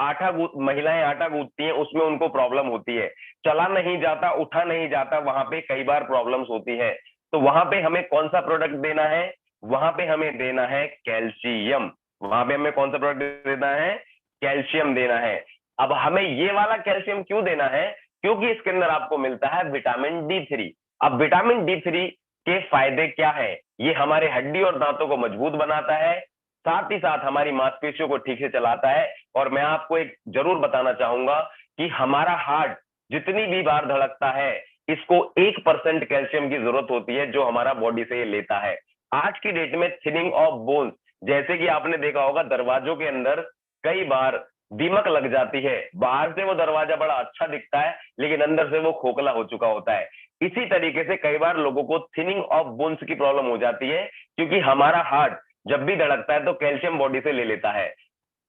महिलाएं आटा गूंथती हैं, उसमें उनको प्रॉब्लम होती है, चला नहीं जाता, उठा नहीं जाता, वहां पे कई बार प्रॉब्लम्स होती है। तो वहां पे हमें कौन सा प्रोडक्ट देना है? वहां पे हमें देना है कैल्शियम। वहां पे हमें कौन सा प्रोडक्ट देना है? कैल्शियम देना है। अब हमें ये वाला कैल्शियम क्यों देना है? क्योंकि इसके अंदर आपको मिलता है विटामिन D3। अब विटामिन D3 के फायदे क्या है? ये हमारे हड्डी और दांतों को मजबूत बनाता है, साथ ही साथ हमारी मांसपेशियों को ठीक से चलाता है। और मैं आपको एक जरूर बताना चाहूंगा कि हमारा हार्ट जितनी भी बार धड़कता है, इसको 1% कैल्शियम की जरूरत होती है, जो हमारा बॉडी से ये लेता है। आज की डेट में थिनिंग ऑफ बोन्स, जैसे कि आपने देखा होगा दरवाजों के अंदर कई बार दीमक लग जाती है, बाहर से वो दरवाजा बड़ा अच्छा दिखता है लेकिन अंदर से वो खोखला हो चुका होता है। इसी तरीके से कई बार लोगों को थिनिंग ऑफ बोन्स की प्रॉब्लम हो जाती है, क्योंकि हमारा हार्ट जब भी धड़कता है तो कैल्शियम बॉडी से ले लेता है।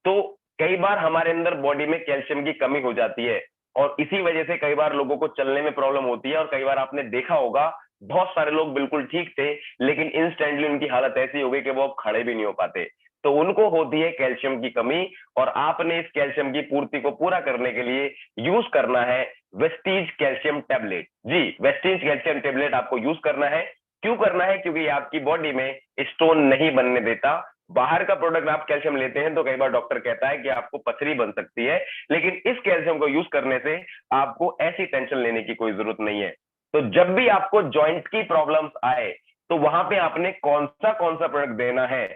तो कई बार हमारे अंदर बॉडी में कैल्शियम की कमी हो जाती है और इसी वजह से कई बार लोगों को चलने में प्रॉब्लम होती है। और कई बार आपने देखा होगा बहुत सारे लोग बिल्कुल ठीक थे लेकिन इंस्टेंटली उनकी हालत ऐसी हो गई कि वो अब खड़े भी नहीं हो पाते। तो उनको होती है कैल्शियम की कमी और आपने इस कैल्शियम की पूर्ति को पूरा करने के लिए यूज करना है वेस्टीज कैल्शियम टेबलेट। जी वेस्टीज कैल्शियम टेबलेट आपको यूज करना है। क्यों करना है? क्योंकि आपकी बॉडी में स्टोन नहीं बनने देता। बाहर का प्रोडक्ट आप कैल्शियम लेते हैं तो कई बार डॉक्टर कहता है कि आपको पथरी बन सकती है, लेकिन इस कैल्शियम को यूज करने से आपको ऐसी टेंशन लेने की कोई जरूरत नहीं है। तो जब भी आपको जॉइंट की प्रॉब्लम्स आए तो वहां पे आपने कौन सा प्रोडक्ट देना है,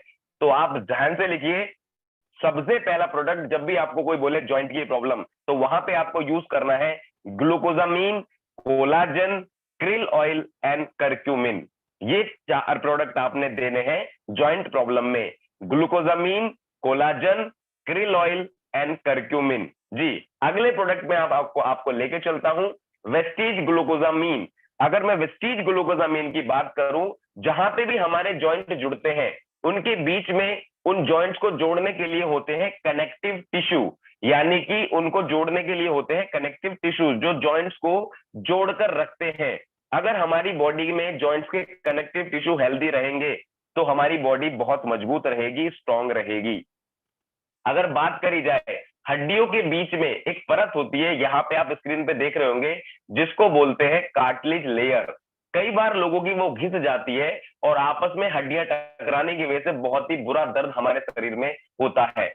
तो आप ध्यान से लिखिए। सबसे पहला प्रोडक्ट, जब भी आपको कोई बोले जॉइंट की प्रॉब्लम, तो वहां पे आपको यूज करना है glucosamine, collagen, krill oil and curcumin. ये 4 प्रोडक्ट आपने देने हैं जॉइंट प्रॉब्लम में, glucosamine, collagen, krill oil and curcumin. जी अगले प्रोडक्ट में आपको लेके चलता हूं वेस्टीज ग्लूकोजामीन। अगर मैं वेस्टीज ग्लूकोजामीन की बात करूं, जहां पे भी हमारे जॉइंट जुड़ते हैं उनके बीच में उन जॉइंट्स को जोड़ने के लिए होते हैं कनेक्टिव टिश्यू, यानी कि उनको जोड़ने के लिए होते हैं कनेक्टिव टिश्यूज जो जॉइंट्स को जोड़कर रखते हैं। अगर हमारी बॉडी में जॉइंट्स के कनेक्टिव टिश्यू हेल्दी रहेंगे तो हमारी बॉडी बहुत मजबूत रहेगी, स्ट्रांग रहेगी। अगर बात करी जाए हड्डियों के बीच में एक परत होती है, यहाँ पे आप स्क्रीन पे देख रहे होंगे, जिसको बोलते हैं कार्टिलेज लेयर। कई बार लोगों की वो घिस जाती है और आपस में हड्डियां टकराने की वजह से बहुत ही बुरा दर्द हमारे शरीर में होता है।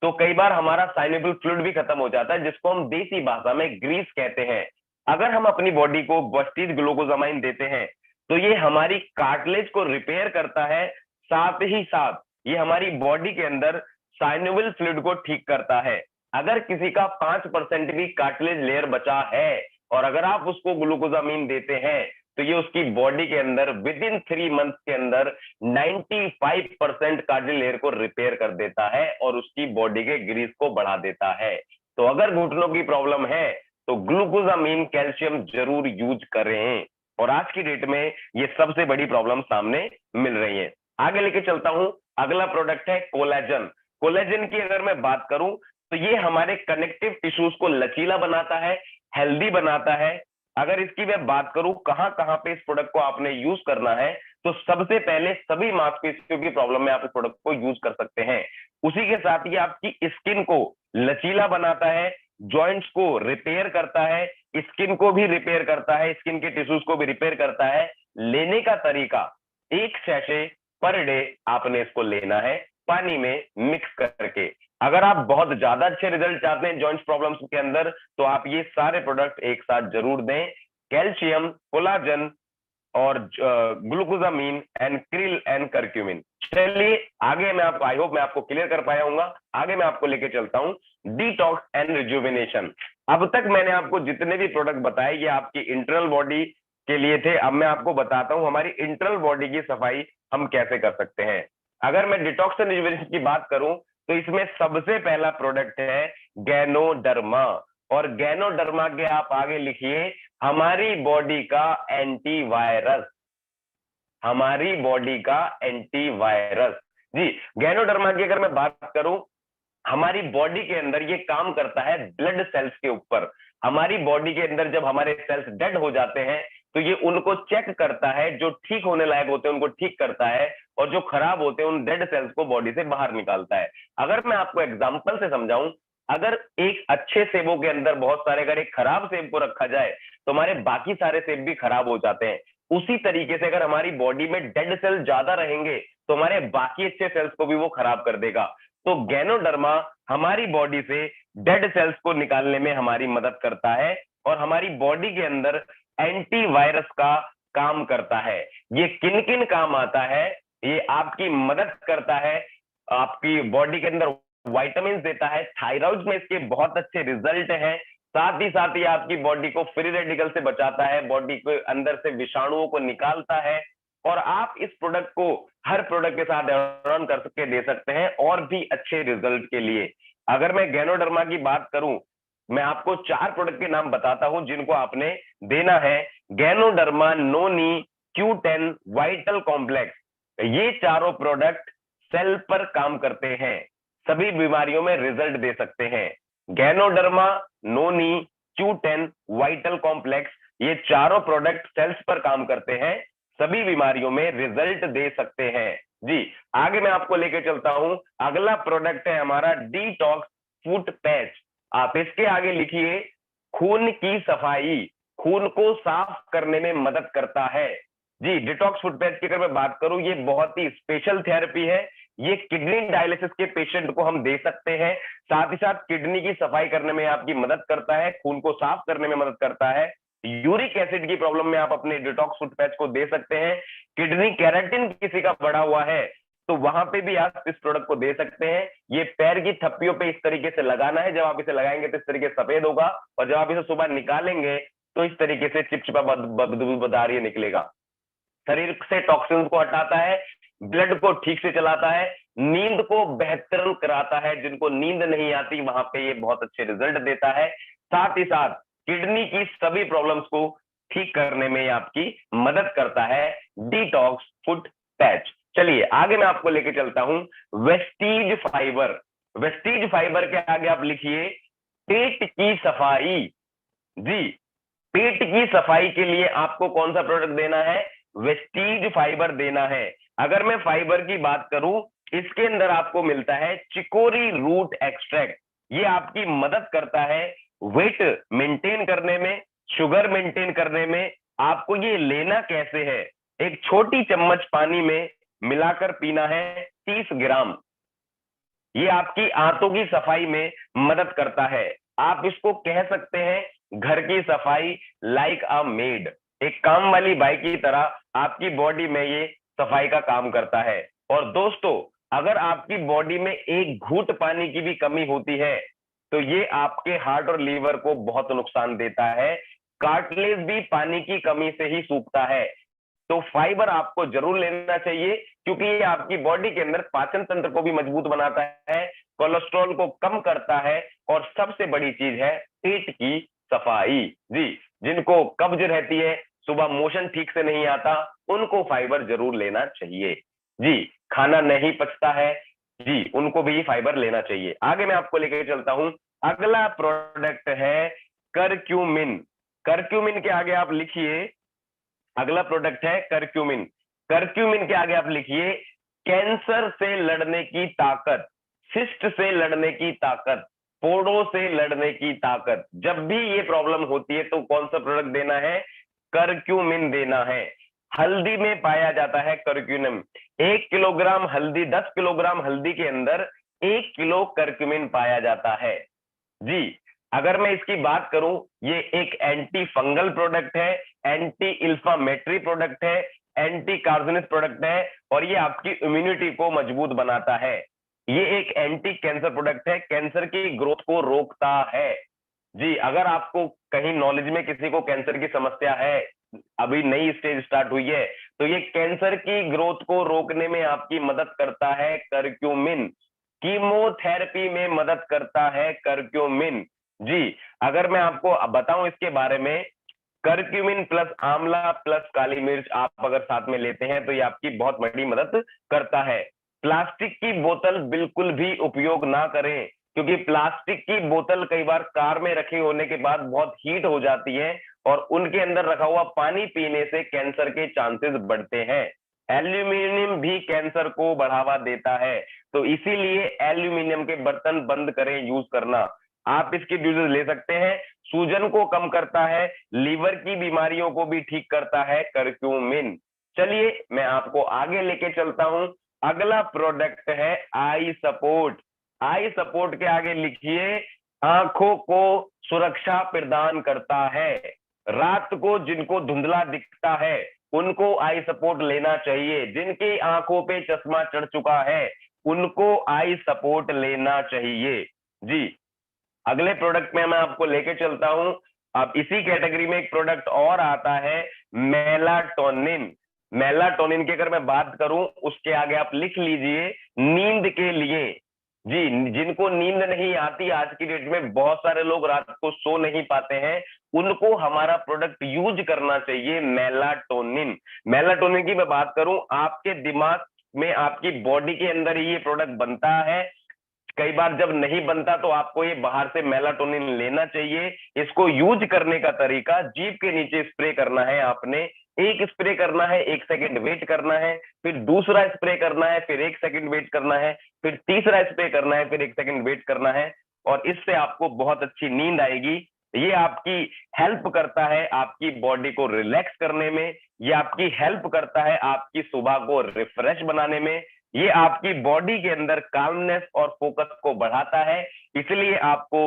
तो कई बार हमारा साइनेबल फ्लूइड भी खत्म हो जाता है, जिसको हम देसी भाषा में ग्रीस कहते हैं। अगर हम अपनी बॉडी को वेस्टीज ग्लूकोजामाइन देते हैं तो ये हमारी कार्टिलेज को रिपेयर करता है, साथ ही साथ ये हमारी बॉडी के अंदर साइनोवियल फ्लूइड को ठीक करता है। अगर किसी का 5% भी कार्टिलेज लेयर बचा है और अगर आप उसको ग्लूकोजामीन देते हैं तो ये उसकी बॉडी के अंदर विद इन 3 मंथ के अंदर 95% कार्टिलेज लेयर को रिपेयर कर देता है और उसकी बॉडी के ग्रीस को बढ़ा देता है। तो अगर घुटनों की प्रॉब्लम है तो ग्लूकोजामीन कैल्शियम जरूर यूज करें। और आज की डेट में ये सबसे बड़ी प्रॉब्लम सामने मिल रही है। आगे लेके चलता हूं। अगला प्रोडक्ट है कोलेजन। कोलेजन की अगर मैं बात करूं तो ये हमारे कनेक्टिव टिश्यूज को लचीला बनाता है, हेल्दी बनाता है। अगर इसकी मैं बात करूं कहां कहां पे इस प्रोडक्ट को आपने यूज करना है, तो सबसे पहले सभी मांसपेशियों की प्रॉब्लम में आप इस प्रोडक्ट को यूज कर सकते हैं। उसी के साथ ये आपकी स्किन को लचीला बनाता है, जॉइंट्स को रिपेयर करता है, स्किन को भी रिपेयर करता है, स्किन के टिश्यूज को भी रिपेयर करता है। लेने का तरीका, 1 सैशे पर डे आपने इसको लेना है पानी में मिक्स करके। अगर आप बहुत ज्यादा अच्छे रिजल्ट चाहते हैं जॉइंट्स प्रॉब्लम्स के अंदर तो आप ये सारे प्रोडक्ट एक साथ जरूर दें, कैल्शियम, कोलाजन और ग्लूकोजामीन एंड क्रिल एंड करक्यूमिन। चलिए आगे मैं आपको, आई होप मैं आपको क्लियर कर पाया हूँ। आगे मैं आपको लेके चलता हूँ डिटॉक्स एंड रिजुविनेशन। अब तक मैंने आपको जितने भी प्रोडक्ट बताए ये आपकी इंटरनल बॉडी के लिए थे। अब मैं आपको बताता हूं हमारी इंटरनल बॉडी की सफाई हम कैसे कर सकते हैं। अगर मैं डिटॉक्स एंड रिजुविनेशन की बात करूं तो इसमें सबसे पहला प्रोडक्ट है गैनोडर्मा। और गैनोडर्मा के आप आगे लिखिए हमारी बॉडी का एंटीवायरस, हमारी बॉडी का एंटीवायरस। जी, गैनोडर्मा की अगर मैं बात करूं, हमारी बॉडी के अंदर ये काम करता है ब्लड सेल्स के ऊपर। हमारी बॉडी के अंदर जब हमारे सेल्स डेड हो जाते हैं तो ये उनको चेक करता है, जो ठीक होने लायक होते हैं उनको ठीक करता है और जो खराब होते हैं उन डेड सेल्स को बॉडी से बाहर निकालता है। अगर मैं आपको एग्जांपल से समझाऊं, अगर एक अच्छे सेबों के अंदर बहुत सारे, अगर एक खराब सेब को रखा जाए तो हमारे बाकी सारे सेब भी खराब हो जाते हैं। उसी तरीके से अगर हमारी बॉडी में डेड सेल ज्यादा रहेंगे तो हमारे बाकी अच्छे सेल्स को भी वो खराब कर देगा। तो गैनोडर्मा हमारी बॉडी से डेड सेल्स को निकालने में हमारी मदद करता है और हमारी बॉडी के अंदर एंटीवायरस का काम करता है। ये किन किन काम आता है? ये आपकी मदद करता है, आपकी बॉडी के अंदर विटामिन देता है, थायराइड में इसके बहुत अच्छे रिजल्ट हैं। साथ ही साथ ये आपकी बॉडी को फ्री रेडिकल से बचाता है, बॉडी के अंदर से विषाणुओं को निकालता है। और आप इस प्रोडक्ट को हर प्रोडक्ट के साथ ऐड ऑन कर के दे सकते हैं और भी अच्छे रिजल्ट के लिए। अगर मैं गैनोडर्मा की बात करूं, मैं आपको 4 प्रोडक्ट के नाम बताता हूं जिनको आपने देना है। गैनोडर्मा, नोनी, Q10, वाइटल कॉम्प्लेक्स। ये चारों प्रोडक्ट सेल पर काम करते हैं, सभी बीमारियों में रिजल्ट दे सकते हैं। गैनोडर्मा, नोनी, Q10, वाइटल कॉम्प्लेक्स, ये चारों प्रोडक्ट सेल्स पर काम करते हैं, सभी बीमारियों में रिजल्ट दे सकते हैं। जी, आगे मैं आपको लेके चलता हूं। अगला प्रोडक्ट है हमारा डिटॉक्स फुट पैच। आप इसके आगे लिखिए खून की सफाई, खून को साफ करने में मदद करता है। जी, डिटॉक्स फुट पैच की अगर मैं बात करूं, ये बहुत ही स्पेशल थेरेपी है। ये किडनी डायलिसिस के पेशेंट को हम दे सकते हैं। साथ ही साथ किडनी की सफाई करने में आपकी मदद करता है, खून को साफ करने में मदद करता है। यूरिक एसिड की प्रॉब्लम में आप अपने डिटॉक्स फुट पैच को दे सकते हैं। किडनी केराटिन किसी का बढ़ा हुआ है तो वहां पे भी आप इस प्रोडक्ट को दे सकते हैं। ये पैर की थप्पियों पे इस तरीके से लगाना है, जब आप इसे लगाएंगे तो इस तरीके से सफेद होगा और जब आप इसे सुबह निकालेंगे तो इस तरीके से चिपचिपा बदबूदार ये निकलेगा। शरीर से टॉक्सिन्स को हटाता है, ब्लड को ठीक से चलाता है, नींद को बेहतर कराता है। जिनको नींद नहीं आती वहां पे ये बहुत अच्छे रिजल्ट देता है। साथ ही साथ किडनी की सभी प्रॉब्लम्स को ठीक करने में आपकी मदद करता है डिटॉक्स फुट पैच। चलिए आगे मैं आपको लेके चलता हूं वेस्टीज फाइबर। वेस्टीज फाइबर के आगे आप लिखिए पेट की सफाई। जी, पेट की सफाई के लिए आपको कौन सा प्रोडक्ट देना है? वेस्टीज फाइबर देना है। अगर मैं फाइबर की बात करूं, इसके अंदर आपको मिलता है चिकोरी रूट एक्सट्रैक्ट। ये आपकी मदद करता है वेट मेंटेन करने में, शुगर मेंटेन करने में। आपको ये लेना कैसे है? एक छोटी चम्मच पानी में मिलाकर पीना है 30 ग्राम। ये आपकी आंतों की सफाई में मदद करता है। आप इसको कह सकते हैं घर की सफाई लाइक अ मेड, एक काम वाली बाई की तरह आपकी बॉडी में ये सफाई का काम करता है। और दोस्तों, अगर आपकी बॉडी में एक घूंट पानी की भी कमी होती है तो ये आपके हार्ट और लीवर को बहुत नुकसान देता है। कार्टिलेज भी पानी की कमी से ही सूखता है। तो फाइबर आपको जरूर लेना चाहिए, क्योंकि ये आपकी बॉडी के अंदर पाचन तंत्र को भी मजबूत बनाता है, कोलेस्ट्रॉल को कम करता है, और सबसे बड़ी चीज है पेट की सफाई। जी, जिनको कब्ज रहती है, सुबह मोशन ठीक से नहीं आता, उनको फाइबर जरूर लेना चाहिए। जी, खाना नहीं पचता है, जी, उनको भी फाइबर लेना चाहिए। आगे मैं आपको लेकर चलता हूं। अगला प्रोडक्ट है करक्यूमिन। करक्यूमिन के आगे आप लिखिए, अगला प्रोडक्ट है करक्यूमिन। करक्यूमिन के आगे आप लिखिए कैंसर से लड़ने की ताकत, सिस्ट से लड़ने की ताकत, फोड़ों से लड़ने की ताकत। जब भी ये प्रॉब्लम होती है तो कौन सा प्रोडक्ट देना है? करक्यूमिन देना है। हल्दी में पाया जाता है करक्यूमिन। 1 किलोग्राम हल्दी, 10 किलोग्राम हल्दी के अंदर 1 किलो करक्यूमिन पाया जाता है। जी, अगर मैं इसकी बात करूं, ये एक एंटी फंगल प्रोडक्ट है, एंटी इन्फ्लामेटरी प्रोडक्ट है, एंटी कार्सिनस प्रोडक्ट है, और ये आपकी इम्यूनिटी को मजबूत बनाता है। ये एक एंटी कैंसर प्रोडक्ट है, कैंसर की ग्रोथ को रोकता है। जी, अगर आपको कहीं नॉलेज में किसी को कैंसर की समस्या है, अभी नई स्टेज स्टार्ट हुई है, तो ये कैंसर की ग्रोथ को रोकने में आपकी मदद करता है करक्यूमिन। कीमोथेरेपी में मदद करता है करक्यूमिन। जी, अगर मैं आपको बताऊं इसके बारे में, करक्यूमिन प्लस आंवला प्लस काली मिर्च आप अगर साथ में लेते हैं तो ये आपकी बहुत बड़ी मदद करता है। प्लास्टिक की बोतल बिल्कुल भी उपयोग ना करें, क्योंकि प्लास्टिक की बोतल कई बार कार में रखे होने के बाद बहुत हीट हो जाती है और उनके अंदर रखा हुआ पानी पीने से कैंसर के चांसेस बढ़ते हैं। एल्यूमिनियम भी कैंसर को बढ़ावा देता है, तो इसीलिए एल्यूमिनियम के बर्तन बंद करें यूज करना। आप इसकी ड्यूज ले सकते हैं। सूजन को कम करता है, लीवर की बीमारियों को भी ठीक करता है करक्यूमिन। चलिए मैं आपको आगे लेके चलता हूं। अगला प्रोडक्ट है आई सपोर्ट। आई सपोर्ट के आगे लिखिए आंखों को सुरक्षा प्रदान करता है। रात को जिनको धुंधला दिखता है उनको आई सपोर्ट लेना चाहिए। जिनकी आंखों पे चश्मा चढ़ चुका है उनको आई सपोर्ट लेना चाहिए। जी, अगले प्रोडक्ट में मैं आपको लेके चलता हूं। अब इसी कैटेगरी में एक प्रोडक्ट और आता है मेलाटोनिन। मेलाटोनिन की अगर मैं बात करूं, उसके आगे आप लिख लीजिए नींद के लिए। जी, जिनको नींद नहीं आती, आज की डेट में बहुत सारे लोग रात को सो नहीं पाते हैं, उनको हमारा प्रोडक्ट यूज करना चाहिए मेलाटोनिन। मेलाटोनिन की मैं बात करूं, आपके दिमाग में, आपकी बॉडी के अंदर ही ये प्रोडक्ट बनता है। कई बार जब नहीं बनता तो आपको ये बाहर से मेलाटोनिन लेना चाहिए। इसको यूज करने का तरीका, जीभ के नीचे स्प्रे करना है आपने। एक स्प्रे करना है, 1 सेकंड वेट करना है, फिर दूसरा स्प्रे करना है, फिर 1 सेकंड वेट करना है, फिर तीसरा स्प्रे करना है, फिर 1 सेकंड वेट करना है, और इससे आपको बहुत अच्छी नींद आएगी। ये आपकी हेल्प करता है आपकी बॉडी को रिलैक्स करने में, ये आपकी हेल्प करता है आपकी सुबह को रिफ्रेश बनाने में, ये आपकी बॉडी के अंदर कामनेस और फोकस को बढ़ाता है। इसलिए आपको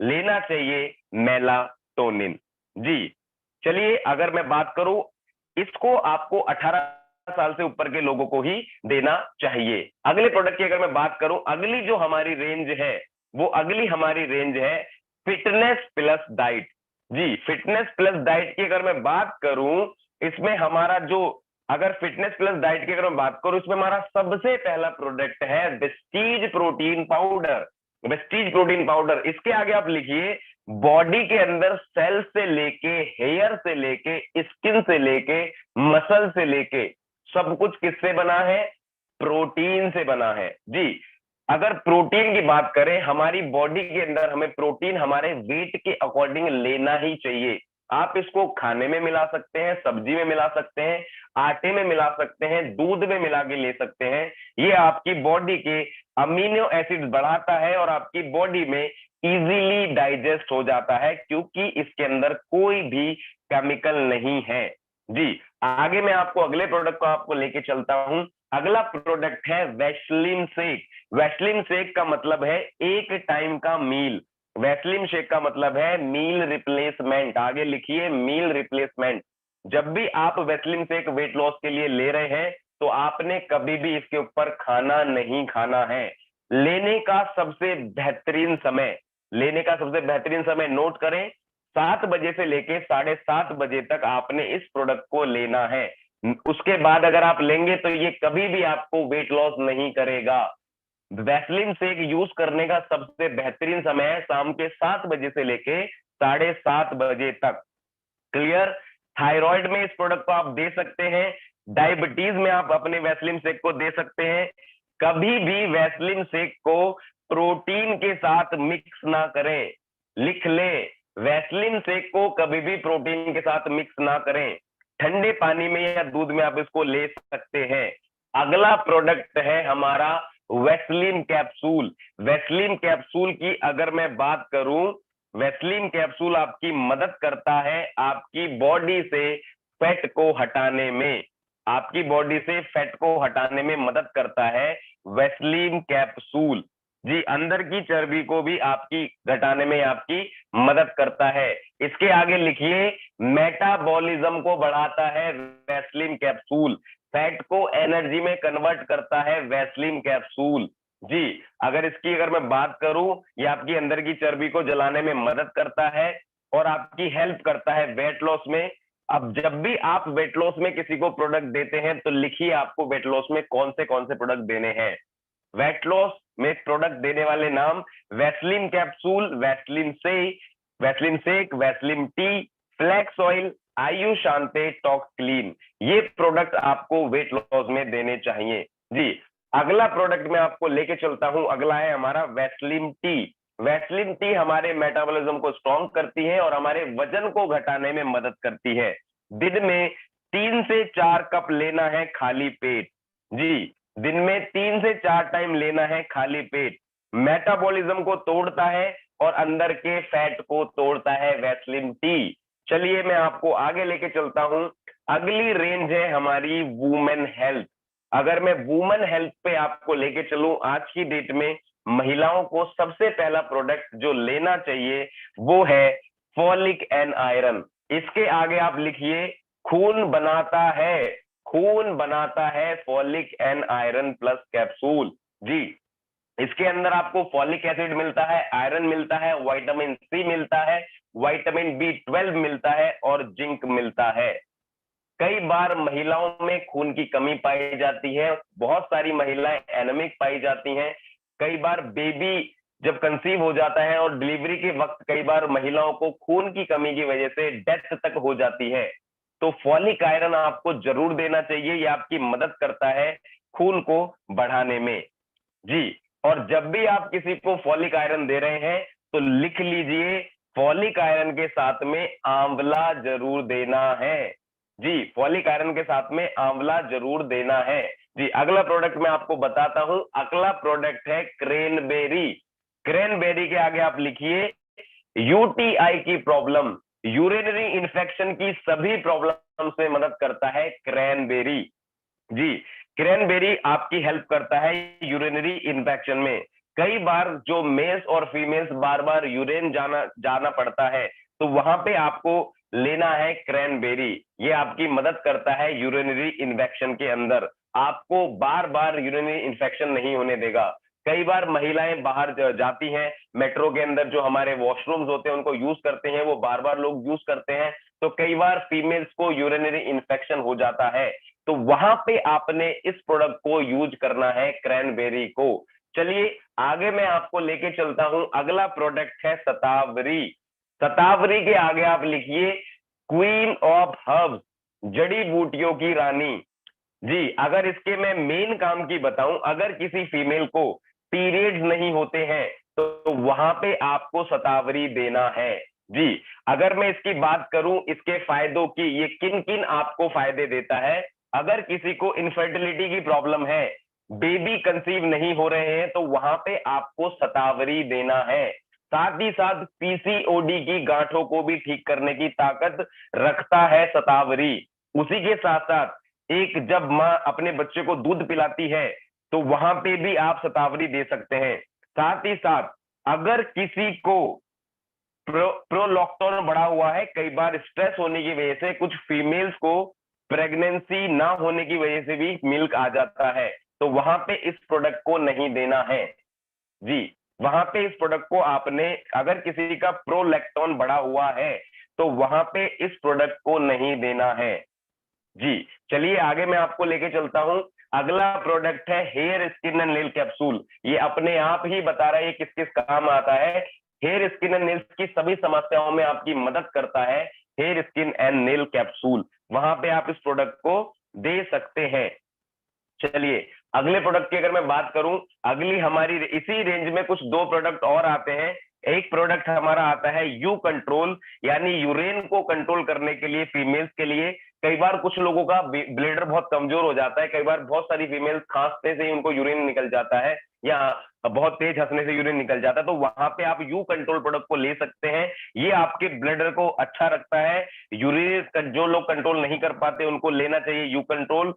लेना चाहिए मेलाटोनिन। जी, चलिए अगर मैं बात करूं, इसको आपको 18 साल से ऊपर के लोगों को ही देना चाहिए। अगले प्रोडक्ट की अगर मैं बात करूं, अगली जो हमारी रेंज है वो अगली हमारी रेंज है फिटनेस प्लस डाइट। जी, फिटनेस प्लस डाइट की अगर मैं बात करूं, इसमें हमारा जो, अगर फिटनेस प्लस डाइट की अगर मैं बात करूं, इसमें हमारा सबसे पहला प्रोडक्ट है Vestige protein powder. Vestige protein powder, इसके आगे आप लिखिए बॉडी के अंदर सेल से लेके, हेयर से लेके, स्किन से लेके, मसल से लेके, सब कुछ किससे बना है? प्रोटीन से बना है। जी, अगर प्रोटीन की बात करें, हमारी बॉडी के अंदर हमें प्रोटीन हमारे वेट के अकॉर्डिंग लेना ही चाहिए। आप इसको खाने में मिला सकते हैं, सब्जी में मिला सकते हैं, आटे में मिला सकते हैं, दूध में मिला के ले सकते हैं। ये आपकी बॉडी के अमीनो एसिड बढ़ाता है और आपकी बॉडी में इजीली डाइजेस्ट हो जाता है, क्योंकि इसके अंदर कोई भी केमिकल नहीं है। जी, आगे मैं आपको अगले प्रोडक्ट को आपको लेके चलता हूं। अगला प्रोडक्ट है वैसलीन शेक। वैसलीन शेक का मतलब है एक टाइम का मील। वैसलीन शेक का मतलब है मील रिप्लेसमेंट। आगे लिखिए मील रिप्लेसमेंट। जब भी आप वैसलीन शेक वेट लॉस के लिए ले रहे हैं तो आपने कभी भी इसके ऊपर खाना नहीं खाना है। लेने का सबसे बेहतरीन समय, लेने का सबसे बेहतरीन समय नोट करें, 7 बजे से लेके 7:30 बजे तक आपने इस प्रोडक्ट को लेना है। उसके बाद अगर आप लेंगे तो ये कभी भी आपको वेट लॉस नहीं करेगा। वैसलीन शेक यूज करने का सबसे बेहतरीन समय है शाम के 7 बजे से लेके 7:30 बजे तक। क्लियर? थायराइड में इस प्रोडक्ट को आप दे सकते हैं, डायबिटीज में आप अपने वैसलीन शेक को दे सकते हैं। कभी भी वैसलीन शेक को प्रोटीन के साथ मिक्स ना करें, लिख लें, वैसलीन शेक को कभी भी प्रोटीन के साथ मिक्स ना करें। ठंडे पानी में या दूध में आप इसको ले सकते हैं। अगला प्रोडक्ट है हमारा वैसलीन कैप्सूल। वैसलीन कैप्सूल की अगर मैं बात करूं, वैसलीन कैप्सूल आपकी मदद करता है आपकी बॉडी से फैट को हटाने में, आपकी बॉडी से फैट को हटाने में मदद करता है वैसलीन कैप्सूल। जी, अंदर की चर्बी को भी आपकी घटाने में आपकी मदद करता है। इसके आगे लिखिए, मेटाबॉलिज्म को बढ़ाता है वैसलीन कैप्सूल, फैट को एनर्जी में कन्वर्ट करता है वैसलीन कैप्सूल। जी, अगर मैं बात करूं, ये आपकी अंदर की चर्बी को जलाने में मदद करता है और आपकी हेल्प करता है वेट लॉस में। अब जब भी आप वेट लॉस में किसी को प्रोडक्ट देते हैं तो लिखिए आपको वेट लॉस में कौन से प्रोडक्ट देने हैं। वेट लॉस में प्रोडक्ट देने वाले नाम, Vaseline capsule, Vaseline shake, Vaseline T, flax oil, आयु शांते, टॉक्स क्लीन, ये प्रोडक्ट आपको वेट लॉस में देने चाहिए। जी, अगला प्रोडक्ट मैं आपको लेके चलता हूं, अगला है हमारा वैसलीन टी। वैसलीन टी हमारे मेटाबॉलिज्म को स्ट्रॉन्ग करती है और हमारे वजन को घटाने में मदद करती है। दिन में 3 से 4 कप लेना है खाली पेट। जी, दिन में 3 से 4 टाइम लेना है खाली पेट। मेटाबॉलिज्म को तोड़ता है और अंदर के फैट को तोड़ता है वैसलीन टी। चलिए मैं आपको आगे लेके चलता हूं। अगली रेंज है हमारी वुमेन हेल्थ। अगर मैं वुमेन हेल्थ पे आपको लेके चलूं, आज की डेट में महिलाओं को सबसे पहला प्रोडक्ट जो लेना चाहिए वो है फॉलिक एंड आयरन। इसके आगे आप लिखिए, खून बनाता है, खून बनाता है folic and iron plus capsule. जी, इसके अंदर आपको फॉलिक एसिड मिलता है, आयरन मिलता है, विटामिन सी मिलता है, विटामिन बी 12 मिलता है और जिंक मिलता है। कई बार महिलाओं में खून की कमी पाई जाती है, बहुत सारी महिलाएं एनेमिक पाई जाती हैं। कई बार बेबी जब कंसीव हो जाता है और डिलीवरी के वक्त कई बार महिलाओं को खून की कमी की वजह से डेथ तक हो जाती है। तो फॉलिक आयरन आपको जरूर देना चाहिए, ये आपकी मदद करता है खून को बढ़ाने में। जी, और जब भी आप किसी को फॉलिक आयरन दे रहे हैं तो लिख लीजिए, फॉलिक आयरन के साथ में आंवला जरूर देना है। जी, फॉलिक आयरन के साथ में आंवला जरूर देना है। जी, अगला प्रोडक्ट मैं आपको बताता हूं। अगला प्रोडक्ट है क्रेनबेरी। क्रेनबेरी के आगे आप लिखिए, यूटीआई की प्रॉब्लम, यूरिनरी इन्फेक्शन की सभी प्रॉब्लम से मदद करता है क्रैनबेरी। जी, क्रैनबेरी आपकी हेल्प करता है यूरिनरी इन्फेक्शन में। कई बार जो मेल्स और फीमेल्स बार बार यूरिन जाना पड़ता है तो वहां पे आपको लेना है क्रैनबेरी। ये आपकी मदद करता है यूरिनरी इन्फेक्शन के अंदर, आपको बार बार यूरिनरी इन्फेक्शन नहीं होने देगा। कई बार महिलाएं बाहर जाती हैं, मेट्रो के अंदर जो हमारे वॉशरूम्स होते हैं उनको यूज करते हैं, वो बार बार लोग यूज करते हैं, तो कई बार फीमेल्स को यूरिनरी इन्फेक्शन हो जाता है, तो वहां पे आपने इस प्रोडक्ट को यूज करना है क्रैनबेरी को। चलिए आगे मैं आपको लेके चलता हूं। अगला प्रोडक्ट है शतावरी। शतावरी के आगे आप लिखिए, क्वीन ऑफ हर्ब्स, जड़ी बूटियों की रानी। जी, अगर इसके मैं मेन काम की बताऊं, अगर किसी फीमेल को पीरियड्स नहीं होते हैं तो वहां पे आपको शतावरी देना है। जी, अगर मैं इसकी बात करूं इसके फायदों की, ये किन किन आपको फायदे देता है। अगर किसी को इनफर्टिलिटी की प्रॉब्लम है, बेबी कंसीव नहीं हो रहे हैं, तो वहां पे आपको शतावरी देना है। साथ ही साथ पीसीओडी की गांठों को भी ठीक करने की ताकत रखता है शतावरी। उसी के साथ साथ एक जब माँ अपने बच्चे को दूध पिलाती है तो वहां पे भी आप शतावरी दे सकते हैं। साथ ही साथ अगर किसी को प्रोलैक्टिन बढ़ा हुआ है, कई बार स्ट्रेस होने की वजह से कुछ फीमेल्स को प्रेगनेंसी ना होने की वजह से भी मिल्क आ जाता है, तो वहां पे इस प्रोडक्ट को नहीं देना है जी। वहां पे इस प्रोडक्ट को आपने, अगर किसी का प्रोलैक्टोन बढ़ा हुआ है तो वहां पे इस प्रोडक्ट को नहीं देना है जी। चलिए आगे मैं आपको लेके चलता हूं। अगला प्रोडक्ट है hair skin and nail capsule. ये अपने आप ही बता रहा है किस किस काम आता है। हेयर स्किन एंड नेल्स की सभी समस्याओं में आपकी मदद करता है hair skin and nail capsule. वहां पे आप इस प्रोडक्ट को दे सकते हैं। चलिए अगले प्रोडक्ट की अगर मैं बात करूं, अगली हमारी इसी रेंज में कुछ दो प्रोडक्ट और आते हैं। एक प्रोडक्ट हमारा आता है यू कंट्रोल, यानी यूरेन को कंट्रोल करने के लिए फीमेल्स के लिए। कई बार कुछ लोगों का ब्लेडर बहुत कमजोर हो जाता है, कई बार बहुत सारी फीमेल्स खांसते से ही उनको यूरिन निकल जाता है या बहुत तेज हंसने से यूरिन निकल जाता है, तो वहां पे आप यू कंट्रोल प्रोडक्ट को ले सकते हैं। ये आपके ब्लेडर को अच्छा रखता है। यूरिन जो लोग कंट्रोल नहीं कर पाते उनको लेना चाहिए यू कंट्रोल।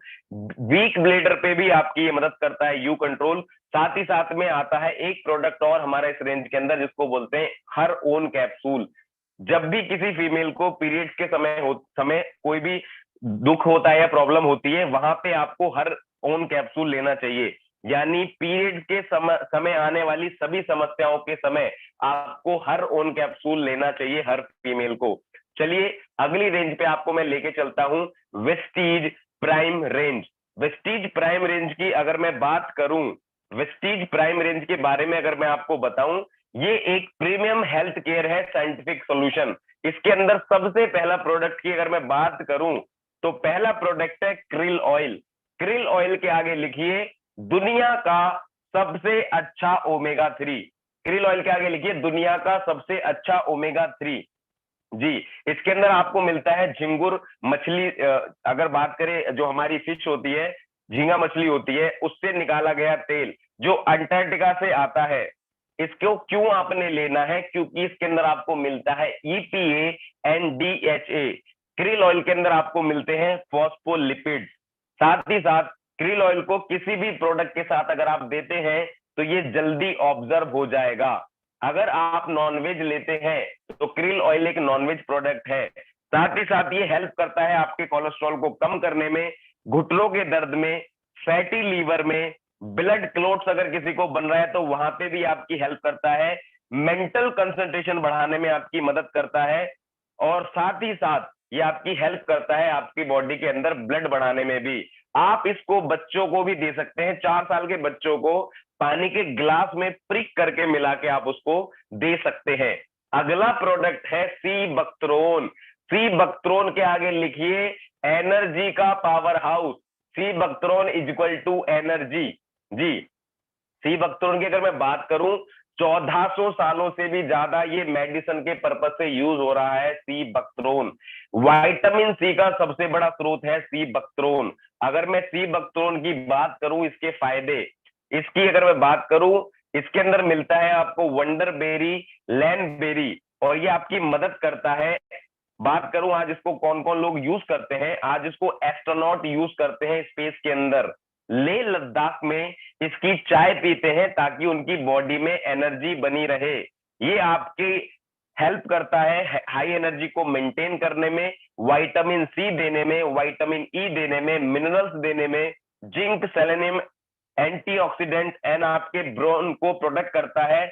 वीक ब्लेडर पे भी आपकी ये मदद करता है यू कंट्रोल। साथ ही साथ में आता है एक प्रोडक्ट और हमारा इस रेंज के अंदर, जिसको बोलते हैं हर ओन कैप्सूल। जब भी किसी फीमेल को पीरियड्स के समय कोई भी दुख होता है या प्रॉब्लम होती है, वहां पे आपको हर ओन कैप्सूल लेना चाहिए। यानी पीरियड के समय आने वाली सभी समस्याओं के समय आपको हर ओन कैप्सूल लेना चाहिए हर फीमेल को। चलिए अगली रेंज पे आपको मैं लेके चलता हूं, Vestige prime range. Vestige prime range की अगर मैं बात करूं, वेस्टीज प्राइम रेंज के बारे में अगर मैं आपको बताऊं, ये एक प्रीमियम हेल्थ केयर है, साइंटिफिक सॉल्यूशन। इसके अंदर सबसे पहला प्रोडक्ट की अगर मैं बात करूं तो पहला प्रोडक्ट है क्रिल ऑयल। क्रिल ऑयल के आगे लिखिए दुनिया का सबसे अच्छा ओमेगा 3। क्रिल ऑयल के आगे लिखिए दुनिया का सबसे अच्छा ओमेगा 3 जी। इसके अंदर आपको मिलता है झिंगुर मछली, अगर बात करें जो हमारी फिश होती है, झींगा मछली होती है, उससे निकाला गया तेल जो अंटार्कटिका से आता है। इसको क्यों आपने लेना है? क्योंकि इसके अंदर आपको मिलता है EPA and DHA. Krill oil के अंदर आपको मिलते हैं फॉस्फोलिपिड्स। साथ ही साथ क्रिल ऑयल को किसी भी प्रोडक्ट के साथ अगर आप देते हैं तो ये जल्दी ऑब्जर्व हो जाएगा। अगर आप नॉनवेज लेते हैं तो क्रिल ऑयल एक नॉनवेज प्रोडक्ट है। साथ ही साथ ये हेल्प करता है आपके कोलेस्ट्रॉल को कम करने में, घुटनों के दर्द में, फैटी लीवर में, ब्लड क्लोट्स अगर किसी को बन रहा है तो वहां पे भी आपकी हेल्प करता है, मेंटल कंसंट्रेशन बढ़ाने में आपकी मदद करता है, और साथ ही साथ ये आपकी हेल्प करता है आपकी बॉडी के अंदर ब्लड बढ़ाने में भी। आप इसको बच्चों को भी दे सकते हैं। 4 साल के बच्चों को पानी के ग्लास में प्रिक करके मिला के आप उसको दे सकते हैं। अगला प्रोडक्ट है सी बक्त्रोन। सी बक्त्रोन के आगे लिखिए एनर्जी का power house. Sea buckthorn is equal to energy जी। सी बक्त्रोन की अगर मैं बात करूं, 1400 सालों से भी ज्यादा ये मेडिसिन के पर्पज से यूज हो रहा है सी बक्त्रोन। विटामिन सी का सबसे बड़ा स्रोत है सी बक्त्रोन। अगर मैं सी बक्त्रोन की बात करूं, इसके फायदे, इसकी अगर मैं बात करूं, इसके अंदर मिलता है आपको वंडर बेरी, लैंड बेरी, और ये आपकी मदद करता है। बात करूं आज इसको कौन कौन लोग यूज करते हैं, आज इसको एस्ट्रोनॉट यूज करते हैं स्पेस के अंदर। लेह लद्दाख में इसकी चाय पीते हैं ताकि उनकी बॉडी में एनर्जी बनी रहे। ये आपकी हेल्प करता है हाई एनर्जी को मेंटेन करने में, विटामिन सी देने में, विटामिन ई देने में, मिनरल्स देने में, जिंक, सेलेनियम, एंटीऑक्सीडेंट एंड आपके ब्रेन को प्रोटेक्ट करता है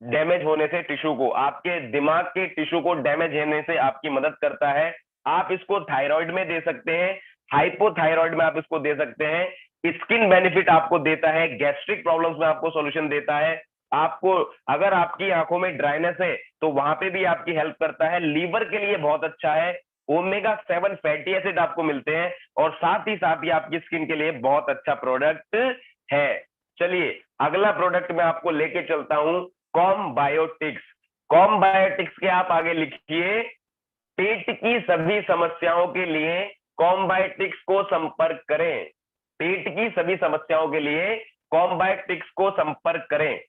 डैमेज होने से टिश्यू को, आपके दिमाग के टिश्यू को डैमेज होने से आपकी मदद करता है। आप इसको थायराइड में दे सकते हैं, हाइपोथायराइड में आप इसको दे सकते हैं। स्किन बेनिफिट आपको देता है, गैस्ट्रिक प्रॉब्लम्स में आपको सॉल्यूशन देता है। आपको अगर आपकी आंखों में ड्राइनेस है तो वहां पे भी आपकी हेल्प करता है। लीवर के लिए बहुत अच्छा है, ओमेगा 7 फैटी एसिड आपको मिलते हैं, और साथ ही साथ ये आपकी स्किन के लिए बहुत अच्छा प्रोडक्ट है। चलिए अगला प्रोडक्ट मैं आपको लेके चलता हूं, कॉम्बायोटिक्स। कॉम्बायोटिक्स के आप आगे लिखिए पेट की सभी समस्याओं के लिए कॉम्बायोटिक्स को संपर्क करें। पेट की सभी समस्याओं के लिए कॉम्बायोटिक्स को संपर्क करें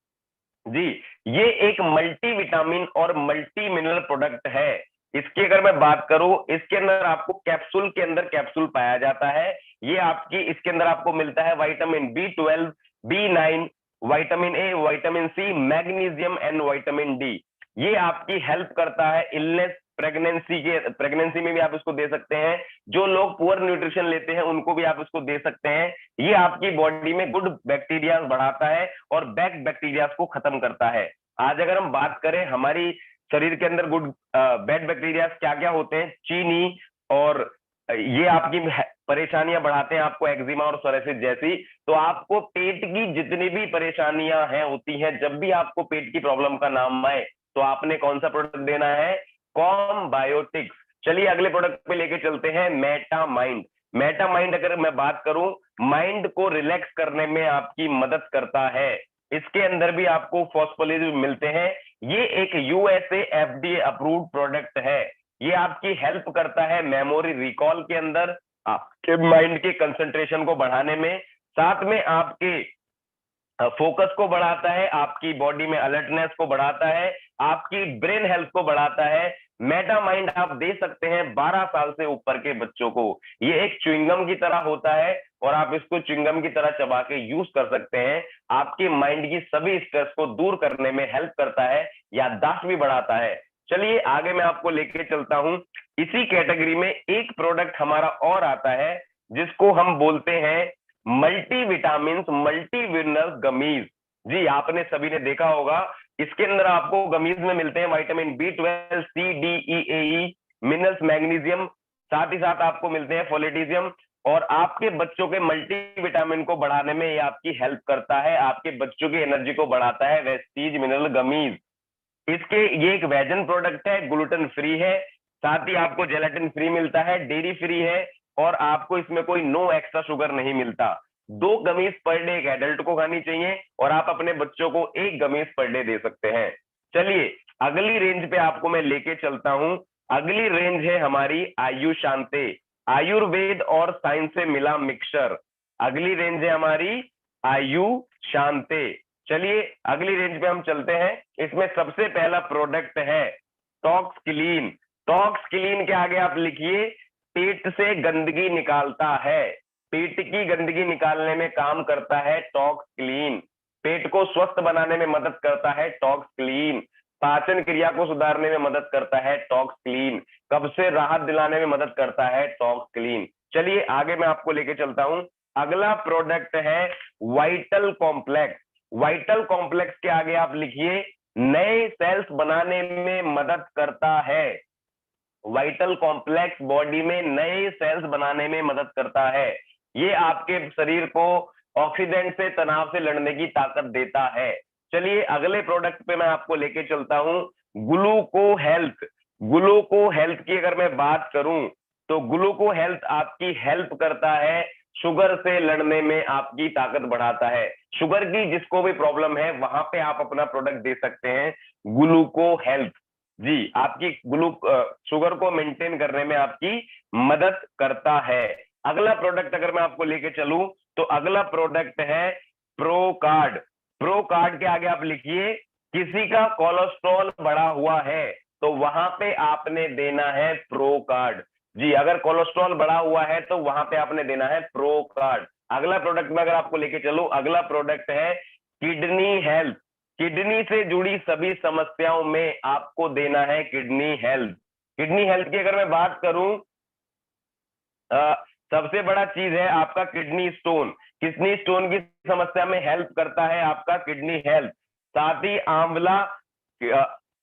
जी। ये एक मल्टी विटामिन और मल्टी मिनरल प्रोडक्ट है। इसकी अगर मैं बात करूं, इसके अंदर आपको कैप्सूल के अंदर कैप्सूल पाया जाता है। ये आपकी इसके अंदर आपको मिलता है vitamin B12, B9, vitamin A, vitamin C, magnesium and vitamin D. ये आपकी हेल्प करता है इलनेस प्रेगनेंसी में भी आप इसको दे सकते हैं। जो लोग पुअर न्यूट्रिशन लेते हैं उनको भी आप इसको दे सकते हैं। ये आपकी बॉडी में गुड बैक्टीरिया बढ़ाता है और बैड बैक्टीरिया को खत्म करता है। आज अगर हम बात करें हमारी शरीर के अंदर गुड बैड बैक्टीरिया क्या क्या होते हैं, चीनी, और ये आपकी परेशानियां बढ़ाते हैं, आपको एक्जिमा और सोरियासिस जैसी। तो आपको पेट की जितनी भी परेशानियां हैं होती हैं, जब भी आपको पेट की प्रॉब्लम का नाम आए तो आपने कौन सा प्रोडक्ट देना है, कॉम बायोटिक्स। चलिए अगले प्रोडक्ट पे लेके चलते हैं, मेटामाइंड। मेटामाइंड अगर मैं बात करूं, माइंड को रिलैक्स करने में आपकी मदद करता है। इसके अंदर भी आपको फॉस्फोलिपिड मिलते हैं। ये एक यूएसए एफडीए अप्रूव्ड प्रोडक्ट है। ये आपकी हेल्प करता है मेमोरी रिकॉल के अंदर, आपके माइंड के कंसंट्रेशन को बढ़ाने में, साथ में आपके फोकस को बढ़ाता है, आपकी बॉडी में अलर्टनेस को बढ़ाता है, आपकी ब्रेन हेल्थ को बढ़ाता है। मेटामाइंड आप दे सकते हैं 12 साल से ऊपर के बच्चों को। ये एक च्युइंगम की तरह होता है और आप इसको च्युइंगम की तरह चबा के यूज कर सकते हैं। आपके माइंड की सभी स्ट्रेस को दूर करने में हेल्प करता है, याददाश्त भी बढ़ाता है। चलिए आगे मैं आपको लेके चलता हूं। इसी कैटेगरी में एक प्रोडक्ट हमारा और आता है जिसको हम बोलते हैं multi vitamin multi winners gummies. जी आपने सभी ने देखा होगा, इसके अंदर आपको गमीज में मिलते हैं vitamin B12, C, D, E, A, E, minerals, magnesium, साथ ही साथ आपको मिलते हैं फोलेटिजियम। और आपके बच्चों के मल्टी विटामिन को बढ़ाने में ये आपकी हेल्प करता है, आपके बच्चों की एनर्जी को बढ़ाता है वेस्टीज मिनरल गमीज। इसके ये एक वेजन प्रोडक्ट है, ग्लूटेन फ्री है, साथ ही आपको जेलेटिन फ्री मिलता है, डेयरी फ्री है, और आपको इसमें कोई नो एक्स्ट्रा शुगर नहीं मिलता। 2 गमीज पर डे एक एडल्ट को खानी चाहिए और आप अपने बच्चों को 1 गमीज पर डे दे सकते हैं। चलिए अगली रेंज पे आपको मैं लेके चलता हूं। अगली रेंज है हमारी आयु शांते, आयुर्वेद और साइंस से मिला मिक्सचर। अगली रेंज है हमारी आयु शांते। चलिए अगली रेंज पे हम चलते हैं। इसमें सबसे पहला प्रोडक्ट है टॉक्स क्लीन। टॉक्स क्लीन के आगे आप लिखिए पेट से गंदगी निकालता है, पेट की गंदगी निकालने में काम करता है टॉक्स क्लीन। पेट को स्वस्थ बनाने में मदद करता है टॉक्स क्लीन, पाचन क्रिया को सुधारने में मदद करता है टॉक्स क्लीन, कब्ज से राहत दिलाने में मदद करता है टॉक्स क्लीन। चलिए आगे मैं आपको लेके चलता हूं। अगला प्रोडक्ट है वाइटल कॉम्प्लेक्स। वाइटल कॉम्प्लेक्स के आगे आप लिखिए नए सेल्स बनाने में मदद करता है। वाइटल कॉम्प्लेक्स बॉडी में नए सेल्स बनाने में मदद करता है। ये आपके शरीर को ऑक्सीडेंट से, तनाव से लड़ने की ताकत देता है। चलिए अगले प्रोडक्ट पे मैं आपको लेके चलता हूं, ग्लूको हेल्थ। ग्लूको हेल्थ की अगर मैं बात करूं तो ग्लूको हेल्थ आपकी हेल्प करता है, शुगर से लड़ने में आपकी ताकत बढ़ाता है। शुगर की जिसको भी प्रॉब्लम है वहां पे आप अपना प्रोडक्ट दे सकते हैं ग्लूको हेल्थ। जी आपकी शुगर को मेंटेन करने में आपकी मदद करता है। अगला प्रोडक्ट अगर मैं आपको लेके चलूं तो अगला प्रोडक्ट है प्रो कार्ड। प्रो कार्ड के आगे आप लिखिए किसी का कोलेस्ट्रॉल बढ़ा हुआ है तो वहां पे आपने देना है प्रो कार्ड। जी अगर कोलेस्ट्रॉल बढ़ा हुआ है तो वहां पे आपने देना है प्रो कार्ड। अगला प्रोडक्ट में अगर आपको लेके चलूं, अगला प्रोडक्ट है किडनी हेल्थ। किडनी से जुड़ी सभी समस्याओं में आपको देना है किडनी हेल्थ। किडनी हेल्थ की अगर मैं बात करूं, सबसे बड़ा चीज है आपका किडनी स्टोन। किडनी स्टोन की समस्या में हेल्प करता है आपका किडनी हेल्थ। साथ ही आंवला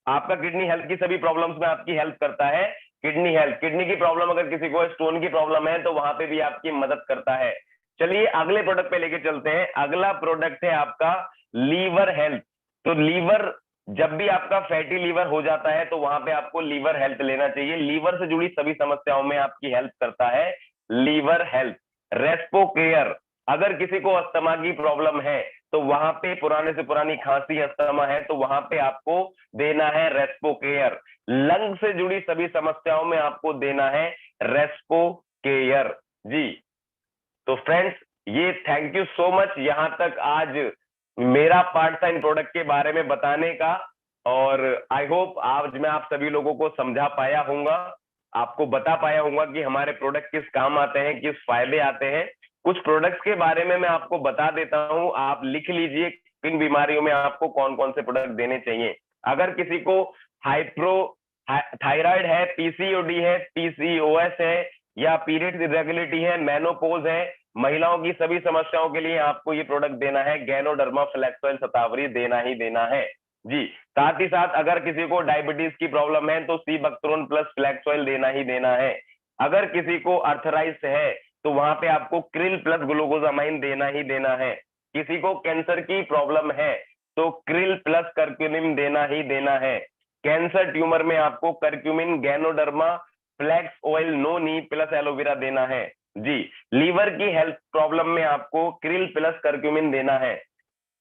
आपका किडनी हेल्थ की सभी प्रॉब्लम्स में आपकी हेल्प करता है किडनी हेल्थ। किडनी की प्रॉब्लम अगर किसी को स्टोन की प्रॉब्लम है तो वहां पे भी आपकी मदद करता है। चलिए अगले प्रोडक्ट पे लेके चलते हैं। अगला प्रोडक्ट है आपका लीवर हेल्थ। तो लीवर, जब भी आपका फैटी लीवर हो जाता है तो वहां पे आपको लीवर हेल्थ लेना चाहिए। लीवर से जुड़ी सभी समस्याओं में आपकी हेल्प करता है लीवर हेल्थ। रेस्पो केयर, अगर किसी को अस्थमा की प्रॉब्लम है तो वहां पे पुराने से पुरानी खांसी अस्थमा है तो वहां पे आपको देना है रेस्पो केयर। लंग से जुड़ी सभी समस्याओं में आपको देना है रेस्पो केयर। जी तो फ्रेंड्स ये थैंक यू सो मच, यहां तक आज मेरा पार्ट था इन प्रोडक्ट के बारे में बताने का। और आई होप आज मैं आप सभी लोगों को समझा पाया हूंगा, आपको बता पाया हूंगा कि हमारे प्रोडक्ट किस काम आते हैं, किस फायदे आते हैं। कुछ प्रोडक्ट्स के बारे में मैं आपको बता देता हूं, आप लिख लीजिए किन बीमारियों में आपको कौन कौन से प्रोडक्ट देने चाहिए। अगर किसी को थायराइड है, पीसीओडी है, पीसीओएस है, या पीरियड इरेगुलरिटी है, मेनोपॉज है, महिलाओं की सभी समस्याओं के लिए आपको ये प्रोडक्ट देना है, गैनोडर्मा फ्लेक्सोइल शतावरी देना ही देना है जी। साथ ही साथ अगर किसी को डायबिटीज की प्रॉब्लम है तो सी बक्ट्रोन प्लस फ्लेक्सोइल देना ही देना है। अगर किसी को अर्थराइटिस है तो वहां पे आपको क्रिल प्लस ग्लूकोजामाइन देना ही देना है। किसी को कैंसर की प्रॉब्लम है तो क्रिल प्लस करक्यूमिन देना ही देना है। कैंसर ट्यूमर में आपको curcumin, ganoderma flax oil, noni plus aloe vera देना है जी। लीवर की हेल्थ प्रॉब्लम में आपको क्रिल प्लस करक्यूमिन देना है।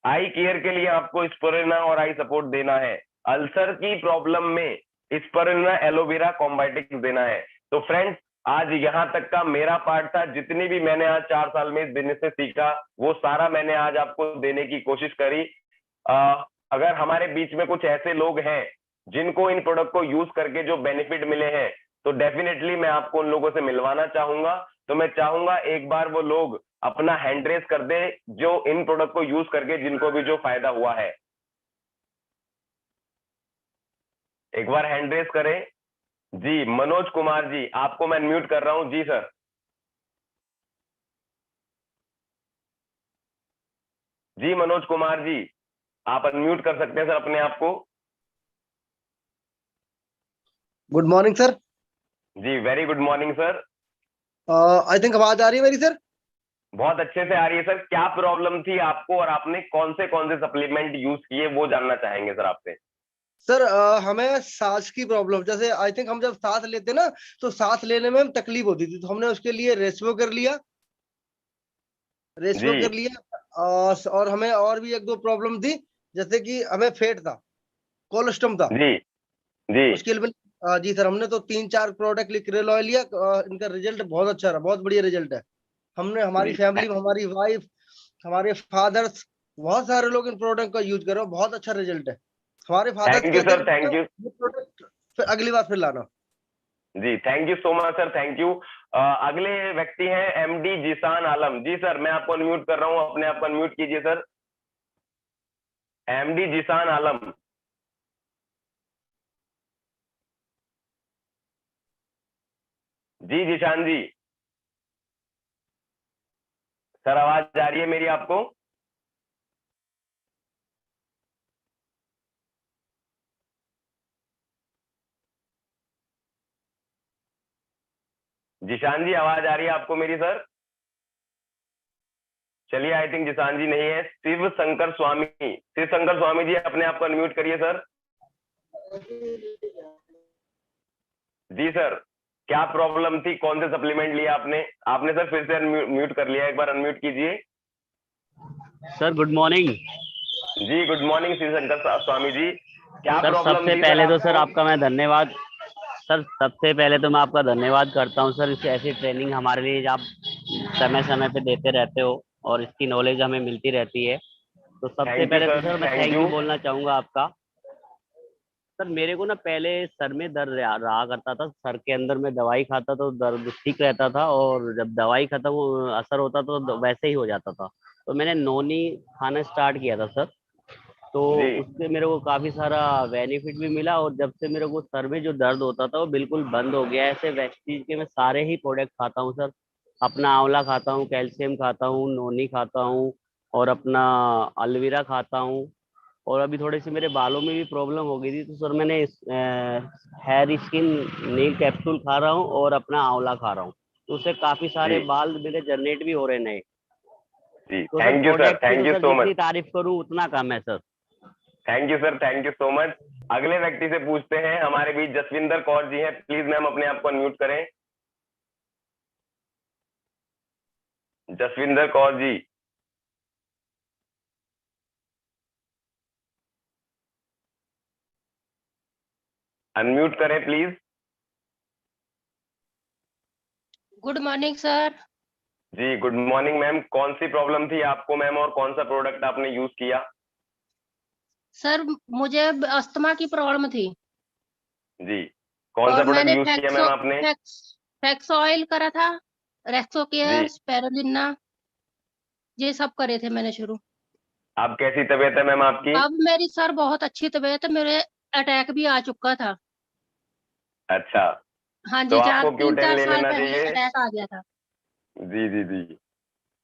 आई केयर के लिए आपको स्पिरुलिना और आई सपोर्ट देना है। अल्सर की प्रॉब्लम में स्पिरुलिना, एलोवेरा, कॉम्बाइटिक्स देना है। तो फ्रेंड्स, आज यहाँ तक का मेरा पार्ट था। जितनी भी मैंने आज 4 साल में इस बिजनेस से सीखा वो सारा मैंने आज आपको देने की कोशिश करी। अगर हमारे बीच में कुछ ऐसे लोग हैं जिनको इन प्रोडक्ट को यूज करके जो बेनिफिट मिले हैं तो डेफिनेटली मैं आपको उन लोगों से मिलवाना चाहूंगा। तो मैं चाहूंगा एक बार वो लोग अपना हैंड रेस कर दे जो इन प्रोडक्ट को यूज करके जिनको भी जो फायदा हुआ है। एक बार हैंड रेस करें जी। मनोज कुमार जी, आपको मैं म्यूट कर रहा हूं जी। सर जी, मनोज कुमार जी आप अनम्यूट कर सकते हैं सर अपने आप को। Good morning sir. जी very good morning sir. I think आवाज आ रही है मेरी सर? बहुत अच्छे से आ रही है सर। क्या प्रॉब्लम थी आपको और आपने कौन से सप्लीमेंट यूज किए वो जानना चाहेंगे सर आपसे। सर हमें सांस की प्रॉब्लम, जैसे आई थिंक हम जब सांस लेते ना तो सांस लेने में हम तकलीफ होती थी, तो हमने उसके लिए रेस्पो कर लिया, रेस्पो जी कर लिया। और हमें और भी एक दो प्रॉब्लम थी, जैसे कि हमें फेट था, कोलेस्ट्रम था, जी जी उसके लिए जी सर हमने तो 3-4 प्रोडक्ट लिक्रेल ऑयल लिया। इनका रिजल्ट बहुत अच्छा रहा, बहुत बढ़िया रिजल्ट है। हमने हमारी जी। फैमिली में, हमारी वाइफ, हमारे फादर्स, बहुत सारे लोग इन प्रोडक्ट का यूज कर रहे हो, बहुत अच्छा रिजल्ट है। हमारे फादर्स थैंक यू कहते हैं सर, कि बेटा थैंक यू ये प्रोडक्ट फिर अगली बार फिर लाना। जी। Thank you so much sir, thank you. अगले व्यक्ति हैं एमडी जिसान आलम जी। सर मैं आपको अनम्यूट कर रहा हूं, अपने आप को अनम्यूट कीजिए सर। एमडी जिसान आलम जी। जिशान जी सर आवाज आ रही है मेरी आपको? जिशान जी आवाज आ रही है आपको मेरी सर? चलिए आई थिंक जिशान जी नहीं है। शिव शंकर स्वामी, शिव शंकर स्वामी जी अपने आप को अनम्यूट करिए सर। जी सर, क्या प्रॉब्लम थी, कौन से सप्लीमेंट लिया आपने? आपने सर फिर से म्यूट कर लिया, एक बार अनम्यूट कीजिए। Sir good morning. जी गुड मॉर्निंग शिव शंकर स्वामी जी। क्या सर प्रॉब्लम सबसे थी पहले तो सर आपको? आपका मैं धन्यवाद, सर सबसे पहले तो मैं आपका धन्यवाद करता हूं सर, इस ऐसी ट्रेनिंग हमारे लिए आप समय समय पे देते रहते हो और इसकी नॉलेज हमें मिलती रहती है। तो सबसे थैंक यू पहले तो सर, सर मैं थैंक थैंक यू। यू बोलना चाहूंगा आपका। सर मेरे को ना पहले सर में दर्द रहा करता था, सर के अंदर मैं दवाई खाता तो दर्द ठीक रहता था, और जब दवाई खत्म असर होता तो वैसे ही हो जाता था। तो मैंने नोनी खाना स्टार्ट किया था सर, तो जी उससे मेरे को काफी सारा बेनिफिट भी मिला, और जब से मेरे को सर में जो दर्द होता था वो बिल्कुल बंद हो गया है। ऐसे वेस्टीज के मैं सारे ही प्रोडक्ट खाता हूँ सर, अपना आंवला खाता हूँ, कैल्शियम खाता हूँ, नोनी खाता हूँ, और अपना अलवीरा खाता हूँ। और अभी थोड़ी सी मेरे बालों में भी प्रॉब्लम हो गई थी, तो सर मैंने हेयर स्किन नील कैप्सूल खा रहा हूँ और अपना आंवला खा रहा हूँ, तो उससे काफी जी सारे बाल मेरे जनरेट भी हो रहे नए। जी। तो sir thank you sir, product की थैंक तो यू सर सो जितनी मच। तारीफ करूँ उतना कम है sir. Thank you sir, thank you so much. अगले व्यक्ति से पूछते हैं, हमारे बीच जसविंदर कौर जी हैं। प्लीज मैम अपने आप को अनम्यूट करें। जसविंदर कौर जी अनम्यूट करें प्लीज। Good morning sir. जी गुड मॉर्निंग मैम। कौन सी प्रॉब्लम थी आपको मैम और कौन सा प्रोडक्ट आपने यूज किया? सर मुझे अस्थमा की प्रॉब्लम थी जी कौन सा और प्रोडक्ट मैंने यूज किया मैम आपने? फैक्स ऑयल करा था, रेक्सो जी केयर, स्पेरुलिना, ये सब करे थे मैंने शुरू। अब कैसी तबीयत है मैम आपकी? अब मेरी सर बहुत अच्छी तबीयत है, मेरे अटैक भी आ चुका था। अच्छा, हाँ तो जी, आपको तीन Q10 चार ले साल लेना पहले चाहिए। अटैक आ गया था। जी जी जी।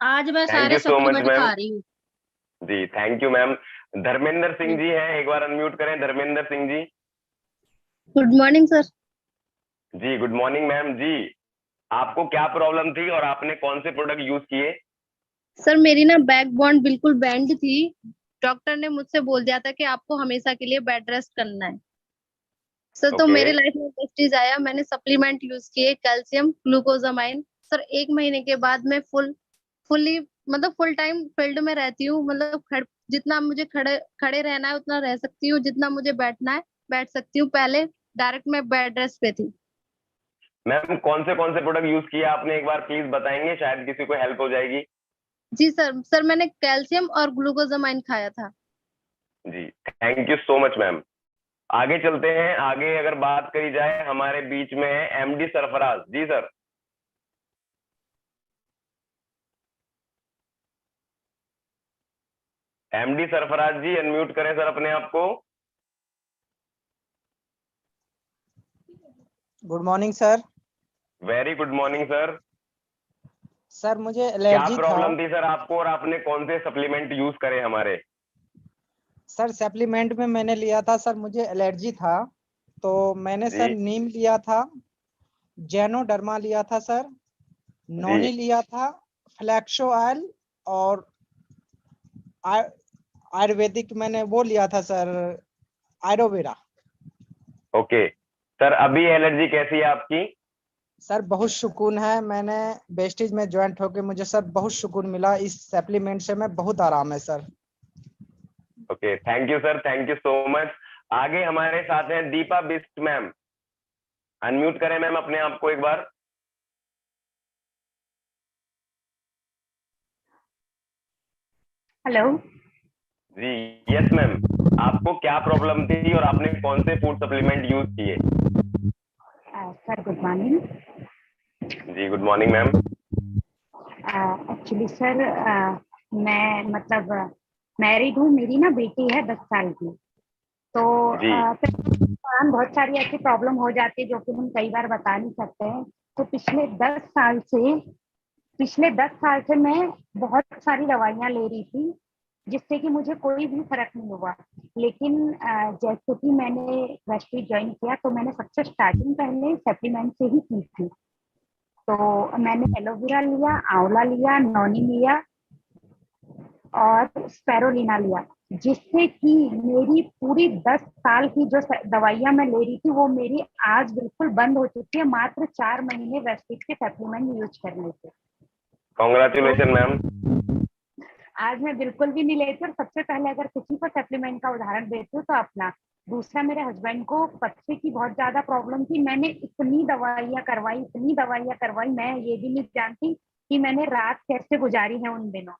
आज मैं थैंक सारे you so much supplement ma'am. खा रही हूँ। जी thank you ma'am. Dharmendra Singh ji हैं, एक बार अनम्यूट करें Dharmendra Singh ji. Good morning sir. जी गुड मॉर्निंग मैम जी। आपको क्या प्रॉब्लम थी और आपने कौन से प्रोडक्ट यूज किए? सर मेरी ना बैक बोन बिल्कुल बैंड थी। डॉक्टर ने मुझसे बोल दिया था कि आपको हमेशा के लिए बेड रेस्ट करना है। सर तो ओके। मेरे लाइफ में बेस्ट चीज आया, मैंने सप्लीमेंट यूज किए, कैल्शियम ग्लूकोजामाइन। सर 1 महीने के बाद मैं फुली मतलब फुल टाइम फील्ड में रहती हूँ। मतलब जितना मुझे खड़े खड़े रहना है उतना रह सकती हूँ, जितना मुझे बैठना है बैठ सकती हूँ। पहले डायरेक्ट मैं बेड रेस्ट पे थी। मैम कौन से प्रोडक्ट यूज किए आपने, एक बार प्लीज बताएंगे, शायद किसी को हेल्प हो जाएगी। जी सर मैंने कैल्शियम और ग्लूकोजामाइन खाया था। जी thank you so much ma'am. आगे चलते हैं। आगे अगर बात करी जाए, हमारे बीच में है एमडी सरफराज जी। सर एमडी सरफराज जी अनम्यूट करें सर अपने आप को। Good morning sir. Very good morning sir. Sir मुझे क्या एलर्जी था। प्रॉब्लम थी सर आपको और आपने कौन से सप्लीमेंट यूज करे हमारे? सर सप्लीमेंट में मैंने लिया था सर, मुझे एलर्जी था तो मैंने जी सर नीम लिया था, जेनोडर्मा लिया था सर, नोनी जी। लिया था, फ्लैक्सो ऑयल और आयुर्वेदिक मैंने वो लिया था सर, एलोवेरा। ओके सर, अभी एलर्जी कैसी है आपकी? सर बहुत सुकून है, मैंने वेस्टीज में ज्वाइंट होके मुझे सर बहुत सुकून मिला, इस सप्लीमेंट से मैं बहुत आराम है sir. Okay thank you sir, thank you so much. आगे हमारे साथ हैं दीपा बिस्ट मैम। अनम्यूट करें मैम अपने आप को एक बार। हेलो। जी यस मैम। आपको क्या प्रॉब्लम थी और आपने कौन से फूड सप्लीमेंट यूज किए? Sir good morning. जी good morning ma'am. Actually sir मैं मतलब मैरिड हूँ, मेरी ना बेटी है 10 साल की। तो जी फिर दौरान बहुत सारी ऐसी प्रॉब्लम हो जाती है जो कि हम कई बार बता नहीं सकते हैं। तो पिछले 10 साल से मैं बहुत सारी दवाइयाँ ले रही थी जिससे कि मुझे कोई भी फर्क नहीं हुआ। लेकिन जैसे कि मैंने रेस्टोरेंट ज्वाइन किया तो मैंने सबसे स्टार्टिंग पहले सप्लीमेंट से ही की थी। तो मैंने एलोवेरा लिया, आंवला लिया, नॉनी लिया और स्पैरोलिना लिया, जिससे कि मेरी पूरी 10 साल की जो दवाइयाँ मैं ले रही थी वो मेरी आज बिल्कुल बंद हो चुकी है, मात्र 4 महीने वेस्टिज के सप्लीमेंट यूज करने से। कॉन्ग्रेचुलेशन तो मैम। आज मैं बिल्कुल भी नहीं लेती। और सबसे पहले अगर किसी को सप्लीमेंट का उदाहरण देती हूँ तो अपना। दूसरा, मेरे हस्बैंड को पथरी की बहुत ज्यादा प्रॉब्लम थी, मैंने इतनी दवाइयाँ करवाई, मैं ये भी नहीं जानती कि मैंने रात कैसे गुजारी है उन दिनों।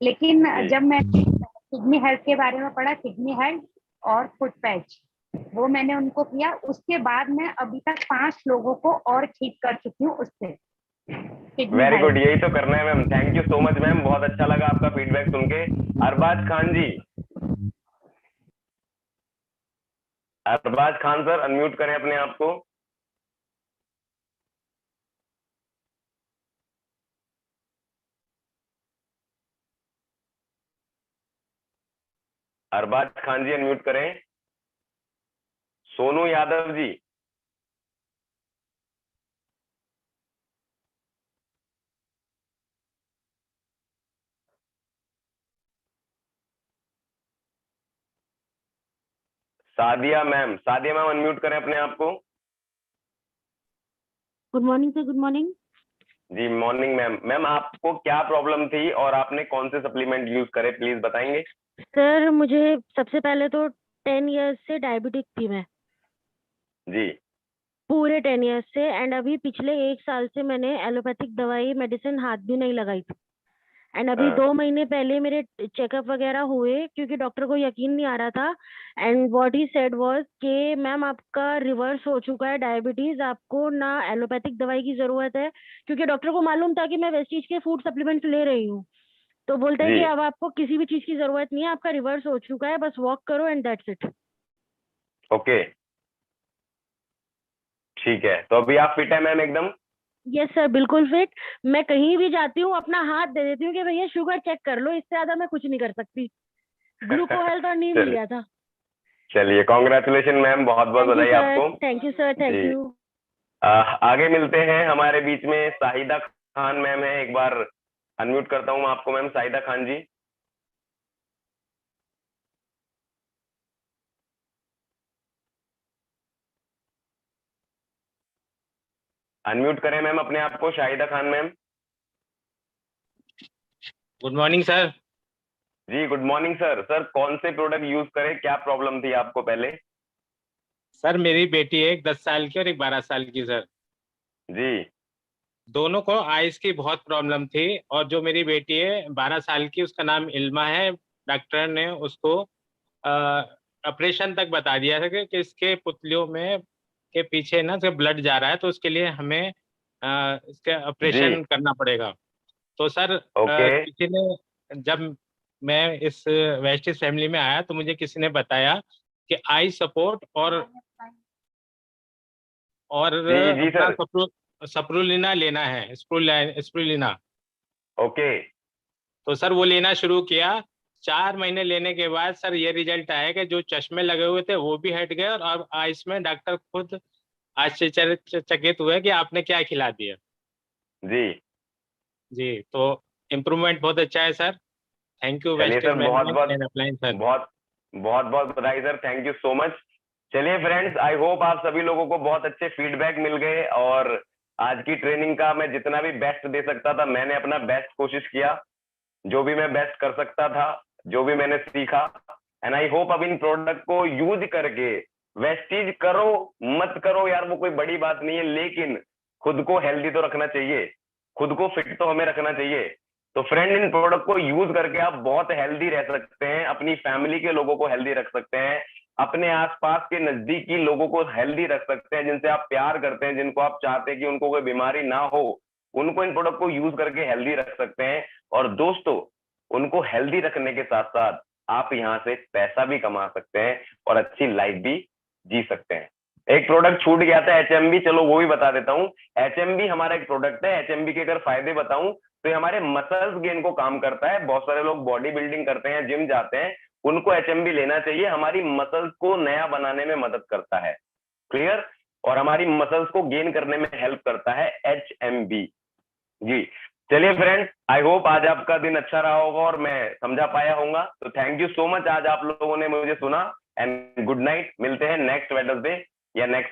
लेकिन जी जब मैं किडनी हेल्थ के बारे में पढ़ा, किडनी हेल्थ और फुट पैच, वो मैंने उनको किया। उसके बाद मैं अभी तक 5 लोगों को और ठीक कर चुकी हूँ उससे, किडनी वेरी गुड, हेल्थ। यही तो करना है ma'am. Thank you so much ma'am, बहुत अच्छा लगा आपका फीडबैक सुन के। अरबाज खान जी। अरबाज खान सर अनम्यूट करें अपने आप को। अरबाज खान जी अनम्यूट करें। सोनू यादव जी। सादिया मैम अनम्यूट करें अपने आप को। Good morning sir, good morning. जी मॉर्निंग मैम। मैम आपको क्या प्रॉब्लम थी और आपने कौन से सप्लीमेंट यूज करे, प्लीज बताएंगे? सर मुझे सबसे पहले तो 10 इयर्स से डायबिटिक थी मैं, जी पूरे 10 इयर्स से। एंड अभी पिछले 1 साल से मैंने एलोपैथिक दवाई मेडिसिन हाथ भी नहीं लगाई थी। एंड अभी हाँ, 2 महीने पहले मेरे चेकअप वगैरह हुए क्योंकि डॉक्टर को यकीन नहीं आ रहा था। And what he said was कि मैम आपका रिवर्स हो चुका है डायबिटीज, आपको ना एलोपैथिक दवाई की जरूरत है। क्योंकि डॉक्टर को मालूम था कि मैं वेस्टीज के फूड सप्लीमेंट्स ले रही हूँ, तो बोलते हैं जी कि अब आपको किसी भी चीज की जरूरत नहीं है, आपका रिवर्स हो चुका है, बस वॉक करो एंड दैट्स इट। ओके ठीक है, तो अभी आप फिट है मैम एकदम? यस सर, बिल्कुल फिट। मैं कहीं भी जाती हूँ अपना हाथ दे देती हूँ कि भैया शुगर चेक कर लो, इससे ज्यादा मैं कुछ नहीं कर सकती। ग्लूको हेल्थ और नहीं मिल गया था। चलिए कॉन्ग्रेचुलेशन मैम, बहुत बहुत थैंक यू बधाई सर, आपको। थैंक यू सर, थैंक जी। यू। आगे मिलते हैं, हमारे बीच में शाहिदा खान मैम है, एक बार अनम्यूट करता हूँ आपको मैम, शाहिदा खान जी। अनम्यूट करें मैम अपने आप को, Shahida Khan ma'am. Good morning sir. जी गुड मॉर्निंग सर। सर कौन से प्रोडक्ट यूज करें, क्या प्रॉब्लम थी आपको पहले? सर मेरी बेटी है, एक 10 साल की और एक 12 साल की सर। जी दोनों को आइस की बहुत प्रॉब्लम थी, और जो मेरी बेटी है 12 साल की, उसका नाम इल्मा है। डॉक्टर ने उसको ऑपरेशन तक बता दिया था कि इसके पुतलियों में के पीछे ना से ब्लड जा रहा है, तो उसके लिए हमें इसका जी ऑपरेशन करना पड़ेगा। तो सर ओके किसी ने, जब मैं इस वेस्टिज फैमिली में आया तो मुझे किसी ने बताया कि आई सपोर्ट और जी जी अपना सर सप्रुलिना लेना है, स्प्रुलिना। ओके तो सर वो लेना शुरू किया। 4 महीने लेने के बाद सर ये रिजल्ट आया कि जो चश्मे लगे हुए थे वो भी हट गए, और अब आइस में डॉक्टर खुद आश्चर्यचकित हुए कि आपने क्या खिला दिया। जी। जी, तो इम्प्रूवमेंट बहुत अच्छा है सर। थैंक यू चलिए वेस्टेज सर, बहुत मैनेजमेंट बहुत एंड अप्लायंस सर। बहुत बहुत बहुत बधाई sir, thank you so much. चलिए फ्रेंड्स, आई होप आप सभी लोगों को बहुत अच्छे फीडबैक मिल गए, और आज की ट्रेनिंग का मैं जितना भी बेस्ट दे सकता था मैंने अपना बेस्ट कोशिश किया, जो भी मैं बेस्ट कर सकता था, जो भी मैंने सीखा। एंड आई होप अब इन प्रोडक्ट को यूज करके वेस्टीज करो मत करो यार, वो कोई बड़ी बात नहीं है, लेकिन खुद को हेल्दी तो रखना चाहिए, खुद को फिट तो हमें रखना चाहिए। तो फ्रेंड, इन प्रोडक्ट को यूज करके आप बहुत हेल्दी रह सकते हैं, अपनी फैमिली के लोगों को हेल्दी रख सकते हैं, अपने आसपास के नजदीकी लोगों को हेल्दी रख सकते हैं, जिनसे आप प्यार करते हैं, जिनको आप चाहते हैं कि उनको कोई बीमारी ना हो, उनको इन प्रोडक्ट को यूज करके हेल्दी रख सकते हैं। और दोस्तों, उनको हेल्दी रखने के साथ साथ आप यहाँ से पैसा भी कमा सकते हैं और अच्छी लाइफ भी जी सकते हैं। एक प्रोडक्ट छूट गया था, HMB, चलो वो भी बता देता हूँ। HMB हमारा एक प्रोडक्ट है। HMB के अगर फायदे बताऊं तो ये हमारे मसल्स गेन को काम करता है। बहुत सारे लोग बॉडी बिल्डिंग करते हैं, जिम जाते हैं, उनको HMB लेना चाहिए, हमारी मसल्स को नया बनाने में मदद करता है, क्लियर, और हमारी मसल्स को गेन करने में हेल्प करता है HMB। जी चलिए फ्रेंड्स, आई होप आज आपका दिन अच्छा रहा होगा और मैं समझा पाया होऊंगा। तो थैंक यू सो मच, आज आप लोगों ने मुझे सुना, एंड गुड नाइट। मिलते हैं नेक्स्ट वेडनेसडे या नेक्स्ट